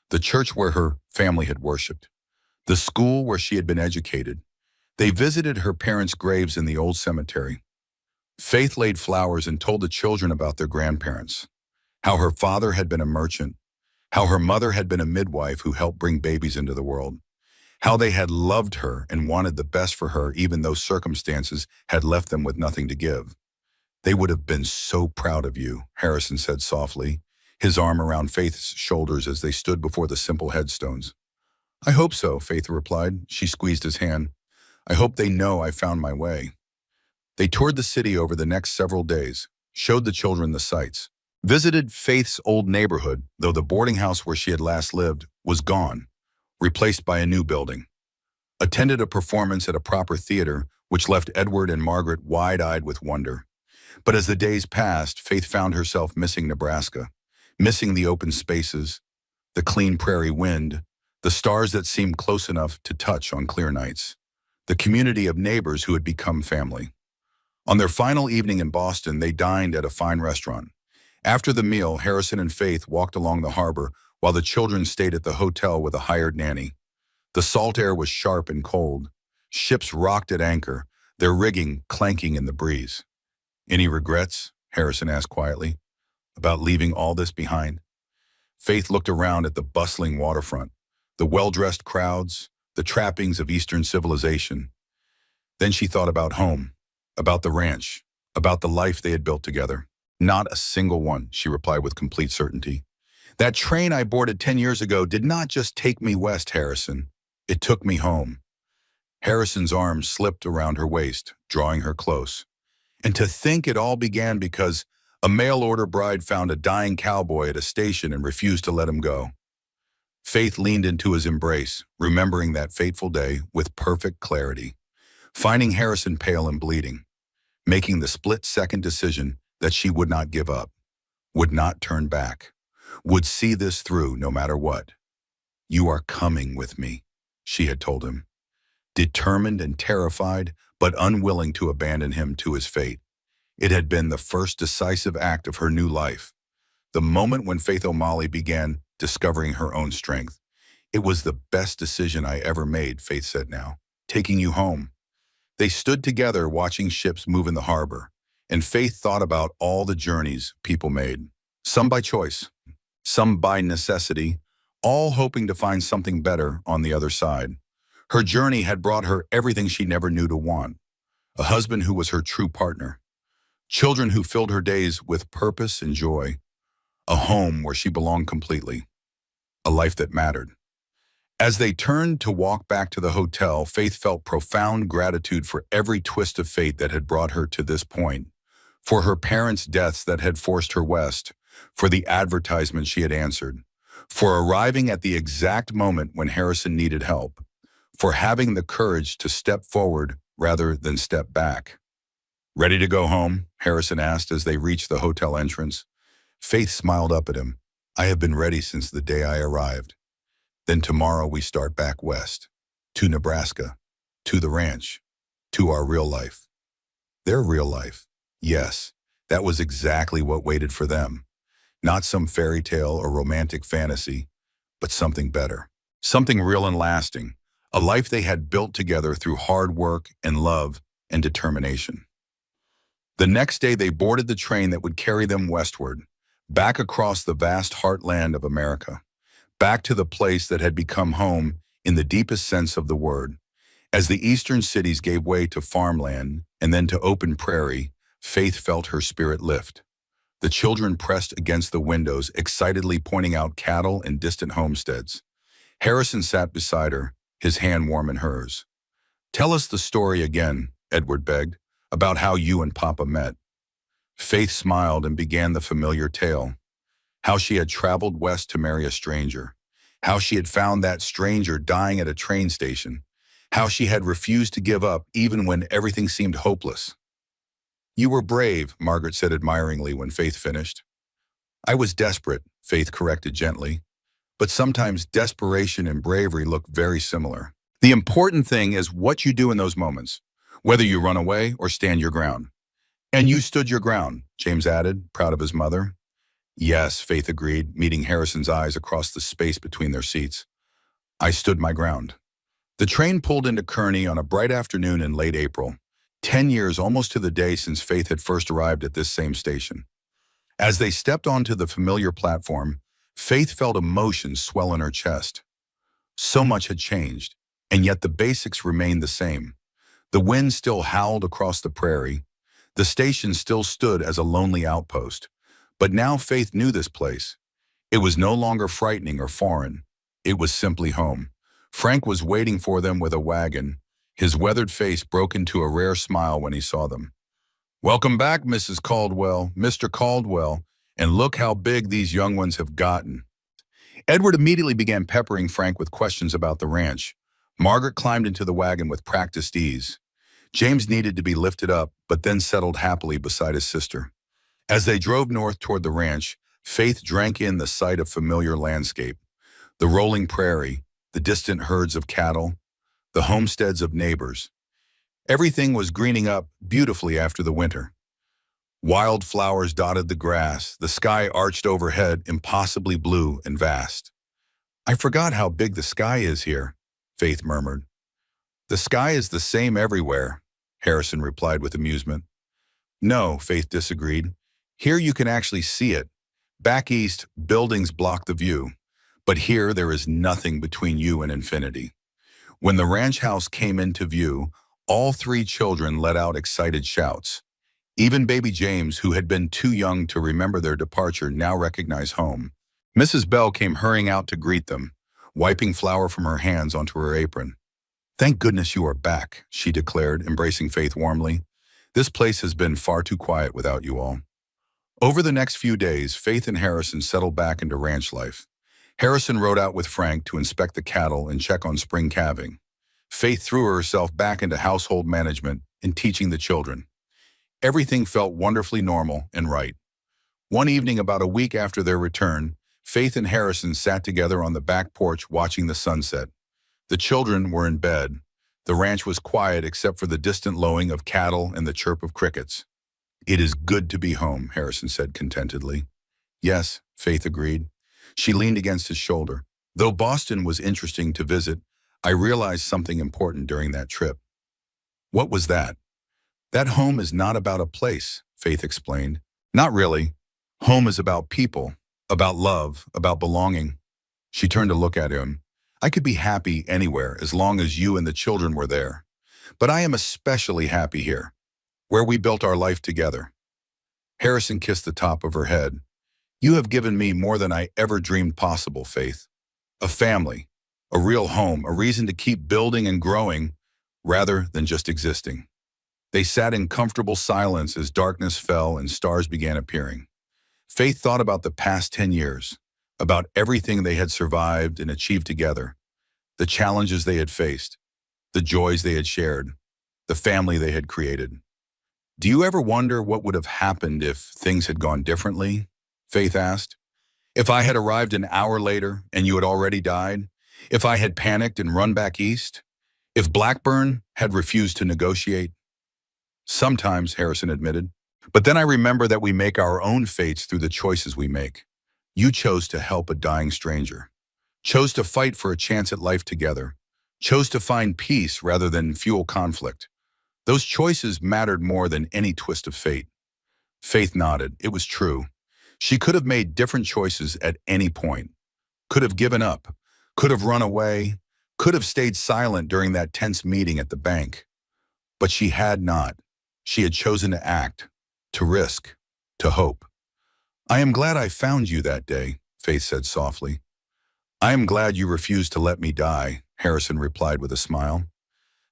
the church where her family had worshipped, the school where she had been educated. They visited her parents' graves in the old cemetery. Faith laid flowers and told the children about their grandparents, how her father had been a merchant, how her mother had been a midwife who helped bring babies into the world, how they had loved her and wanted the best for her even though circumstances had left them with nothing to give. "They would have been so proud of you," Harrison said softly, his arm around Faith's shoulders as they stood before the simple headstones. "I hope so," Faith replied. She squeezed his hand. "I hope they know I found my way." They toured the city over the next several days, showed the children the sights, visited Faith's old neighborhood, though the boarding house where she had last lived was gone, replaced by a new building, attended a performance at a proper theater, which left Edward and Margaret wide-eyed with wonder. But as the days passed, Faith found herself missing Nebraska, missing the open spaces, the clean prairie wind, the stars that seemed close enough to touch on clear nights, the community of neighbors who had become family. On their final evening in Boston, they dined at a fine restaurant. After the meal, Harrison and Faith walked along the harbor while the children stayed at the hotel with a hired nanny. The salt air was sharp and cold. Ships rocked at anchor, their rigging clanking in the breeze. "Any regrets?" Harrison asked quietly, "about leaving all this behind?" Faith looked around at the bustling waterfront, the well-dressed crowds, the trappings of Eastern civilization. Then she thought about home, about the ranch, about the life they had built together. "Not a single one," she replied with complete certainty. "That train I boarded 10 years ago did not just take me west, Harrison. It took me home." Harrison's arms slipped around her waist, drawing her close. "And to think it all began because a mail-order bride found a dying cowboy at a station and refused to let him go." Faith leaned into his embrace, remembering that fateful day with perfect clarity, finding Harrison pale and bleeding, making the split-second decision that she would not give up, would not turn back, would see this through no matter what. "You are coming with me," she had told him, determined and terrified, but unwilling to abandon him to his fate. It had been the first decisive act of her new life, the moment when Faith O'Malley began discovering her own strength. "It was the best decision I ever made," Faith said now, "taking you home." They stood together watching ships move in the harbor, and Faith thought about all the journeys people made, some by choice, some by necessity, all hoping to find something better on the other side. Her journey had brought her everything she never knew to want: a husband who was her true partner, children who filled her days with purpose and joy, a home where she belonged completely, a life that mattered. As they turned to walk back to the hotel, Faith felt profound gratitude for every twist of fate that had brought her to this point, for her parents' deaths that had forced her west, for the advertisement she had answered, for arriving at the exact moment when Harrison needed help, for having the courage to step forward rather than step back. "Ready to go home?" Harrison asked as they reached the hotel entrance. Faith smiled up at him. "I have been ready since the day I arrived. Then tomorrow we start back west, to Nebraska, to the ranch, to our real life." Their real life. Yes, that was exactly what waited for them. Not some fairy tale or romantic fantasy, but something better. Something real and lasting. A life they had built together through hard work and love and determination. The next day they boarded the train that would carry them westward, back across the vast heartland of America, back to the place that had become home in the deepest sense of the word. As the eastern cities gave way to farmland and then to open prairie, Faith felt her spirit lift. The children pressed against the windows, excitedly pointing out cattle and distant homesteads. Harrison sat beside her, his hand warm in hers. "Tell us the story again," Edward begged, "about how you and Papa met." Faith smiled and began the familiar tale, how she had traveled west to marry a stranger, how she had found that stranger dying at a train station, how she had refused to give up even when everything seemed hopeless. "You were brave," Margaret said admiringly when Faith finished. "I was desperate," Faith corrected gently. But sometimes desperation and bravery look very similar. The important thing is what you do in those moments, whether you run away or stand your ground. "And you stood your ground," James added, proud of his mother. "Yes," Faith agreed, meeting Harrison's eyes across the space between their seats. "I stood my ground." The train pulled into Kearney on a bright afternoon in late April, 10 years almost to the day since Faith had first arrived at this same station. As they stepped onto the familiar platform, Faith felt emotion swell in her chest. So much had changed, and yet the basics remained the same. The wind still howled across the prairie. The station still stood as a lonely outpost. But now Faith knew this place. It was no longer frightening or foreign. It was simply home. Frank was waiting for them with a wagon. His weathered face broke into a rare smile when he saw them. "Welcome back, Mrs. Caldwell, Mr. Caldwell, and look how big these young ones have gotten." Edward immediately began peppering Frank with questions about the ranch. Margaret climbed into the wagon with practiced ease. James needed to be lifted up, but then settled happily beside his sister. As they drove north toward the ranch, Faith drank in the sight of familiar landscape. The rolling prairie, the distant herds of cattle, the homesteads of neighbors. Everything was greening up beautifully after the winter. Wildflowers dotted the grass, the sky arched overhead, impossibly blue and vast. "I forgot how big the sky is here," Faith murmured. "The sky is the same everywhere," Harrison replied with amusement. "No," Faith disagreed. "Here you can actually see it. Back east, buildings block the view. But here there is nothing between you and infinity." When the ranch house came into view, all three children let out excited shouts. Even baby James, who had been too young to remember their departure, now recognized home. Mrs. Bell came hurrying out to greet them, wiping flour from her hands onto her apron. "Thank goodness you are back," she declared, embracing Faith warmly. "This place has been far too quiet without you all." Over the next few days, Faith and Harrison settled back into ranch life. Harrison rode out with Frank to inspect the cattle and check on spring calving. Faith threw herself back into household management and teaching the children. Everything felt wonderfully normal and right. One evening about a week after their return, Faith and Harrison sat together on the back porch watching the sunset. The children were in bed. The ranch was quiet except for the distant lowing of cattle and the chirp of crickets. "It is good to be home," Harrison said contentedly. "Yes," Faith agreed. She leaned against his shoulder. "Though Boston was interesting to visit, I realized something important during that trip." "What was that?" "That home is not about a place," Faith explained. "Not really. Home is about people, about love, about belonging." She turned to look at him. "I could be happy anywhere as long as you and the children were there. But I am especially happy here, where we built our life together." Harrison kissed the top of her head. "You have given me more than I ever dreamed possible, Faith. A family, a real home, a reason to keep building and growing rather than just existing." They sat in comfortable silence as darkness fell and stars began appearing. Faith thought about the past 10 years, about everything they had survived and achieved together, the challenges they had faced, the joys they had shared, the family they had created. "Do you ever wonder what would have happened if things had gone differently?" Faith asked. "If I had arrived an hour later and you had already died? If I had panicked and run back east? If Blackburn had refused to negotiate?" "Sometimes," Harrison admitted. "But then I remember that we make our own fates through the choices we make. You chose to help a dying stranger, chose to fight for a chance at life together, chose to find peace rather than fuel conflict. Those choices mattered more than any twist of fate." Faith nodded. It was true. She could have made different choices at any point, could have given up, could have run away, could have stayed silent during that tense meeting at the bank. But she had not. She had chosen to act, to risk, to hope. "I am glad I found you that day," Faith said softly. "I am glad you refused to let me die," Harrison replied with a smile.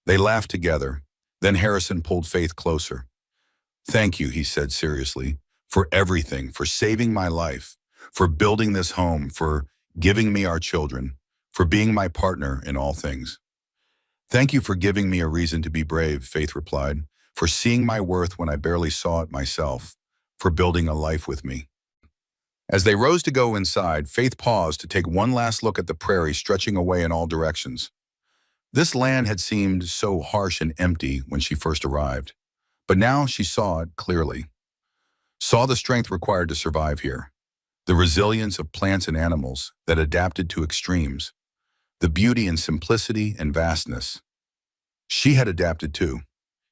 They laughed together. Then Harrison pulled Faith closer. "Thank you," he said seriously, "for everything, for saving my life, for building this home, for giving me our children. for being my partner in all things. Thank you for giving me a reason to be brave, Faith replied, for seeing my worth when I barely saw it myself, for building a life with me. As they rose to go inside, Faith paused to take one last look at the prairie stretching away in all directions. This land had seemed so harsh and empty when she first arrived, but now she saw it clearly. Saw the strength required to survive here, the resilience of plants and animals that adapted to extremes, the beauty and simplicity and vastness. She had adapted too,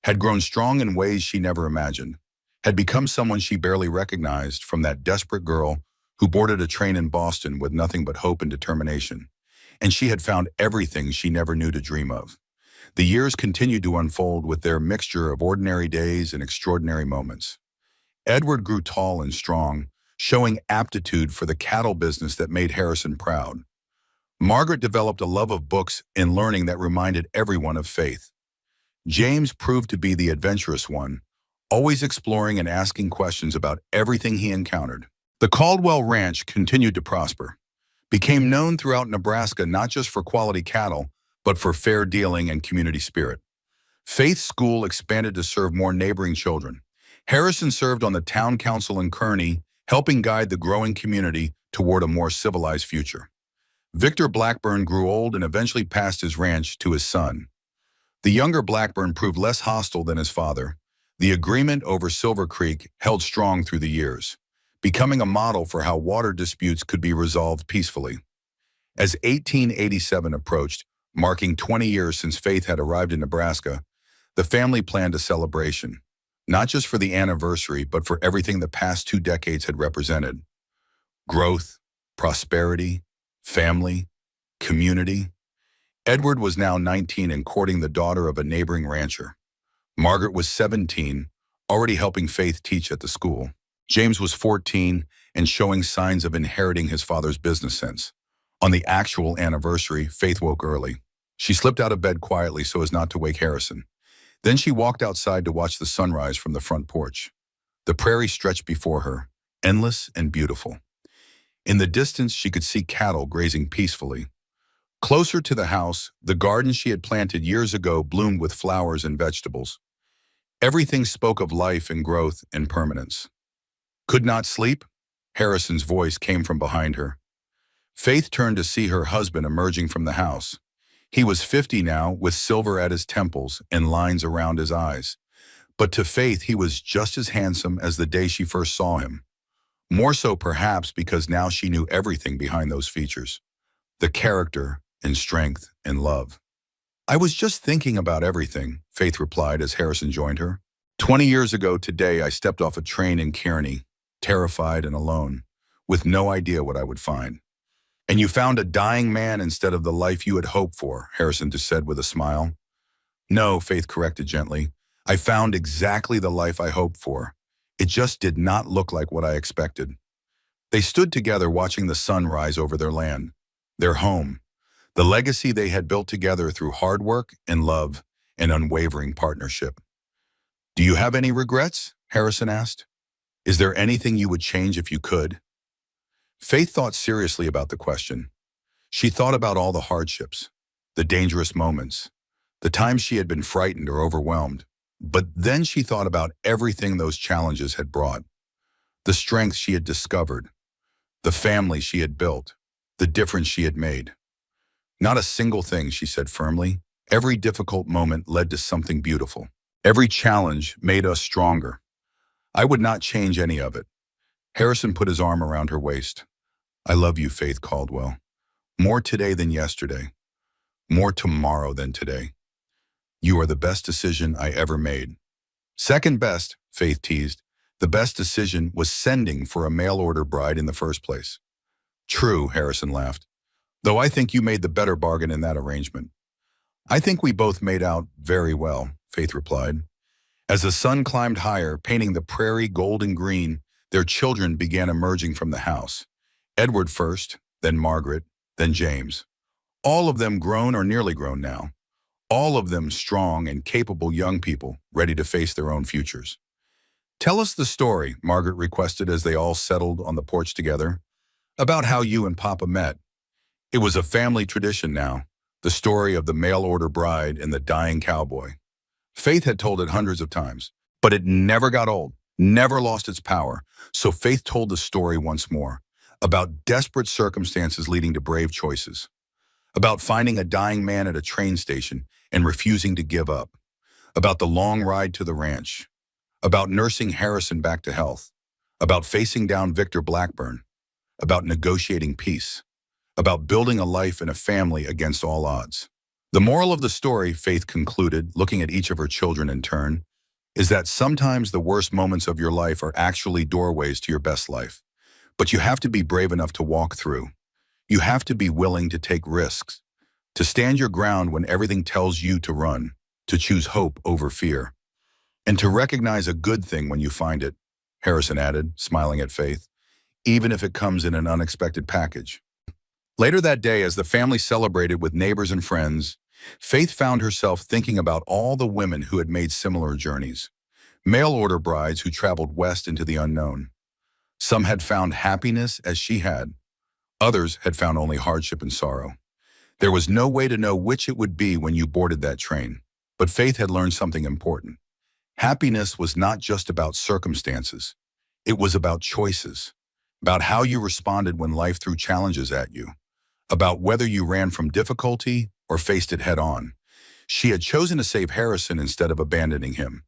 had grown strong in ways she never imagined, had become someone she barely recognized from that desperate girl who boarded a train in Boston with nothing but hope and determination. And she had found everything she never knew to dream of. The years continued to unfold with their mixture of ordinary days and extraordinary moments. Edward grew tall and strong, showing aptitude for the cattle business that made Harrison proud. Margaret developed a love of books and learning that reminded everyone of Faith. James proved to be the adventurous one, always exploring and asking questions about everything he encountered. The Caldwell Ranch continued to prosper, became known throughout Nebraska not just for quality cattle, but for fair dealing and community spirit. Faith's school expanded to serve more neighboring children. Harrison served on the town council in Kearney, helping guide the growing community toward a more civilized future. Victor Blackburn grew old and eventually passed his ranch to his son. The younger Blackburn proved less hostile than his father. The agreement over Silver Creek held strong through the years, becoming a model for how water disputes could be resolved peacefully. As 1887 approached, marking 20 years since Faith had arrived in Nebraska, the family planned a celebration, not just for the anniversary, but for everything the past 2 decades had represented. Growth, prosperity, family, community. Edward was now 19 and courting the daughter of a neighboring rancher. Margaret was 17, already helping Faith teach at the school. James was 14 and showing signs of inheriting his father's business sense. On the actual anniversary, Faith woke early. She slipped out of bed quietly so as not to wake Harrison. Then she walked outside to watch the sunrise from the front porch. The prairie stretched before her, endless and beautiful. In the distance, she could see cattle grazing peacefully. Closer to the house, the garden she had planted years ago bloomed with flowers and vegetables. Everything spoke of life and growth and permanence. Could not sleep? Harrison's voice came from behind her. Faith turned to see her husband emerging from the house. He was 50 now, with silver at his temples and lines around his eyes. But to Faith, he was just as handsome as the day she first saw him. More so perhaps because now she knew everything behind those features. The character and strength and love. I was just thinking about everything, Faith replied as Harrison joined her. 20 years ago today, I stepped off a train in Kearney, terrified and alone, with no idea what I would find. And you found a dying man instead of the life you had hoped for, Harrison just said with a smile. No, Faith corrected gently. I found exactly the life I hoped for. It just did not look like what I expected. They stood together watching the sun rise over their land, their home, the legacy they had built together through hard work and love and unwavering partnership. Do you have any regrets? Harrison asked. Is there anything you would change if you could? Faith thought seriously about the question. She thought about all the hardships, the dangerous moments, the times she had been frightened or overwhelmed. But then she thought about everything those challenges had brought, the strength she had discovered, the family she had built, the difference she had made. Not a single thing, she said firmly. Every difficult moment led to something beautiful. Every challenge made us stronger. I would not change any of it. Harrison put his arm around her waist. I love you, Faith Caldwell. More today than yesterday. More tomorrow than today. You are the best decision I ever made. Second best, Faith teased. The best decision was sending for a mail-order bride in the first place. True, Harrison laughed. Though I think you made the better bargain in that arrangement. I think we both made out very well, Faith replied. As the sun climbed higher, painting the prairie gold and green, their children began emerging from the house. Edward first, then Margaret, then James. All of them grown or nearly grown now. All of them strong and capable young people, ready to face their own futures. Tell us the story, Margaret requested as they all settled on the porch together, about how you and Papa met. It was a family tradition now, the story of the mail-order bride and the dying cowboy. Faith had told it hundreds of times, but it never got old, never lost its power. So Faith told the story once more, about desperate circumstances leading to brave choices, about finding a dying man at a train station and refusing to give up, about the long ride to the ranch, about nursing Harrison back to health, about facing down Victor Blackburn, about negotiating peace, about building a life and a family against all odds. The moral of the story, Faith concluded, looking at each of her children in turn, is that sometimes the worst moments of your life are actually doorways to your best life. But you have to be brave enough to walk through. You have to be willing to take risks, to stand your ground when everything tells you to run, to choose hope over fear, and to recognize a good thing when you find it, Harrison added, smiling at Faith, even if it comes in an unexpected package. Later that day, as the family celebrated with neighbors and friends, Faith found herself thinking about all the women who had made similar journeys, mail-order brides who traveled west into the unknown. Some had found happiness as she had. Others had found only hardship and sorrow. There was no way to know which it would be when you boarded that train. But Faith had learned something important. Happiness was not just about circumstances. It was about choices, about how you responded when life threw challenges at you, about whether you ran from difficulty or faced it head on. She had chosen to save Harrison instead of abandoning him,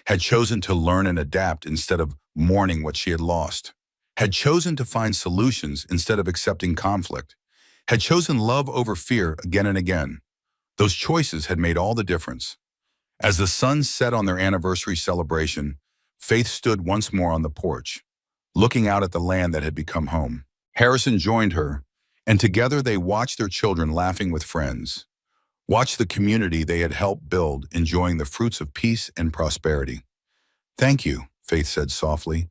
had chosen to learn and adapt instead of mourning what she had lost, had chosen to find solutions instead of accepting conflict, had chosen love over fear again and again. Those choices had made all the difference. As the sun set on their anniversary celebration, Faith stood once more on the porch, looking out at the land that had become home. Harrison joined her, and together they watched their children laughing with friends, watched the community they had helped build, enjoying the fruits of peace and prosperity. "Thank you," Faith said softly,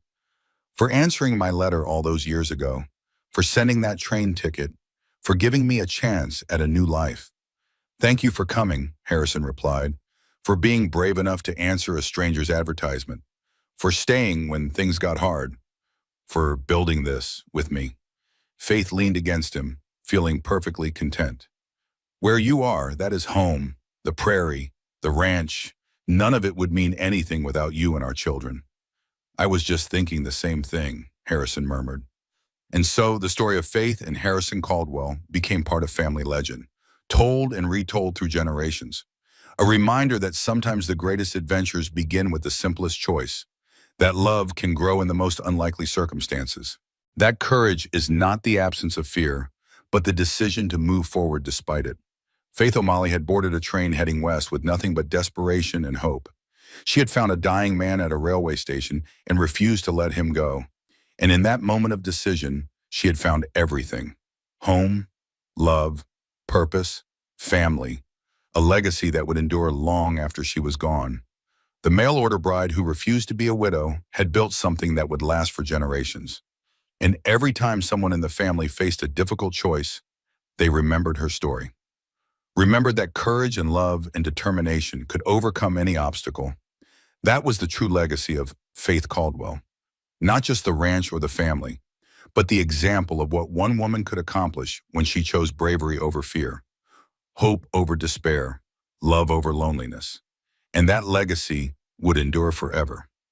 "for answering my letter all those years ago, for sending that train ticket, for giving me a chance at a new life." "Thank you for coming," Harrison replied, "for being brave enough to answer a stranger's advertisement, for staying when things got hard, for building this with me." Faith leaned against him, feeling perfectly content. "Where you are, that is home, the prairie, the ranch. None of it would mean anything without you and our children." "I was just thinking the same thing," Harrison murmured. And so the story of Faith and Harrison Caldwell became part of family legend, told and retold through generations. A reminder that sometimes the greatest adventures begin with the simplest choice, that love can grow in the most unlikely circumstances. That courage is not the absence of fear, but the decision to move forward despite it. Faith O'Malley had boarded a train heading west with nothing but desperation and hope. She had found a dying man at a railway station and refused to let him go. And in that moment of decision, she had found everything: home, love, purpose, family, a legacy that would endure long after she was gone. The mail-order bride who refused to be a widow had built something that would last for generations. And every time someone in the family faced a difficult choice, they remembered her story. Remembered that courage and love and determination could overcome any obstacle. That was the true legacy of Faith Caldwell. Not just the ranch or the family, but the example of what one woman could accomplish when she chose bravery over fear, hope over despair, love over loneliness. And that legacy would endure forever.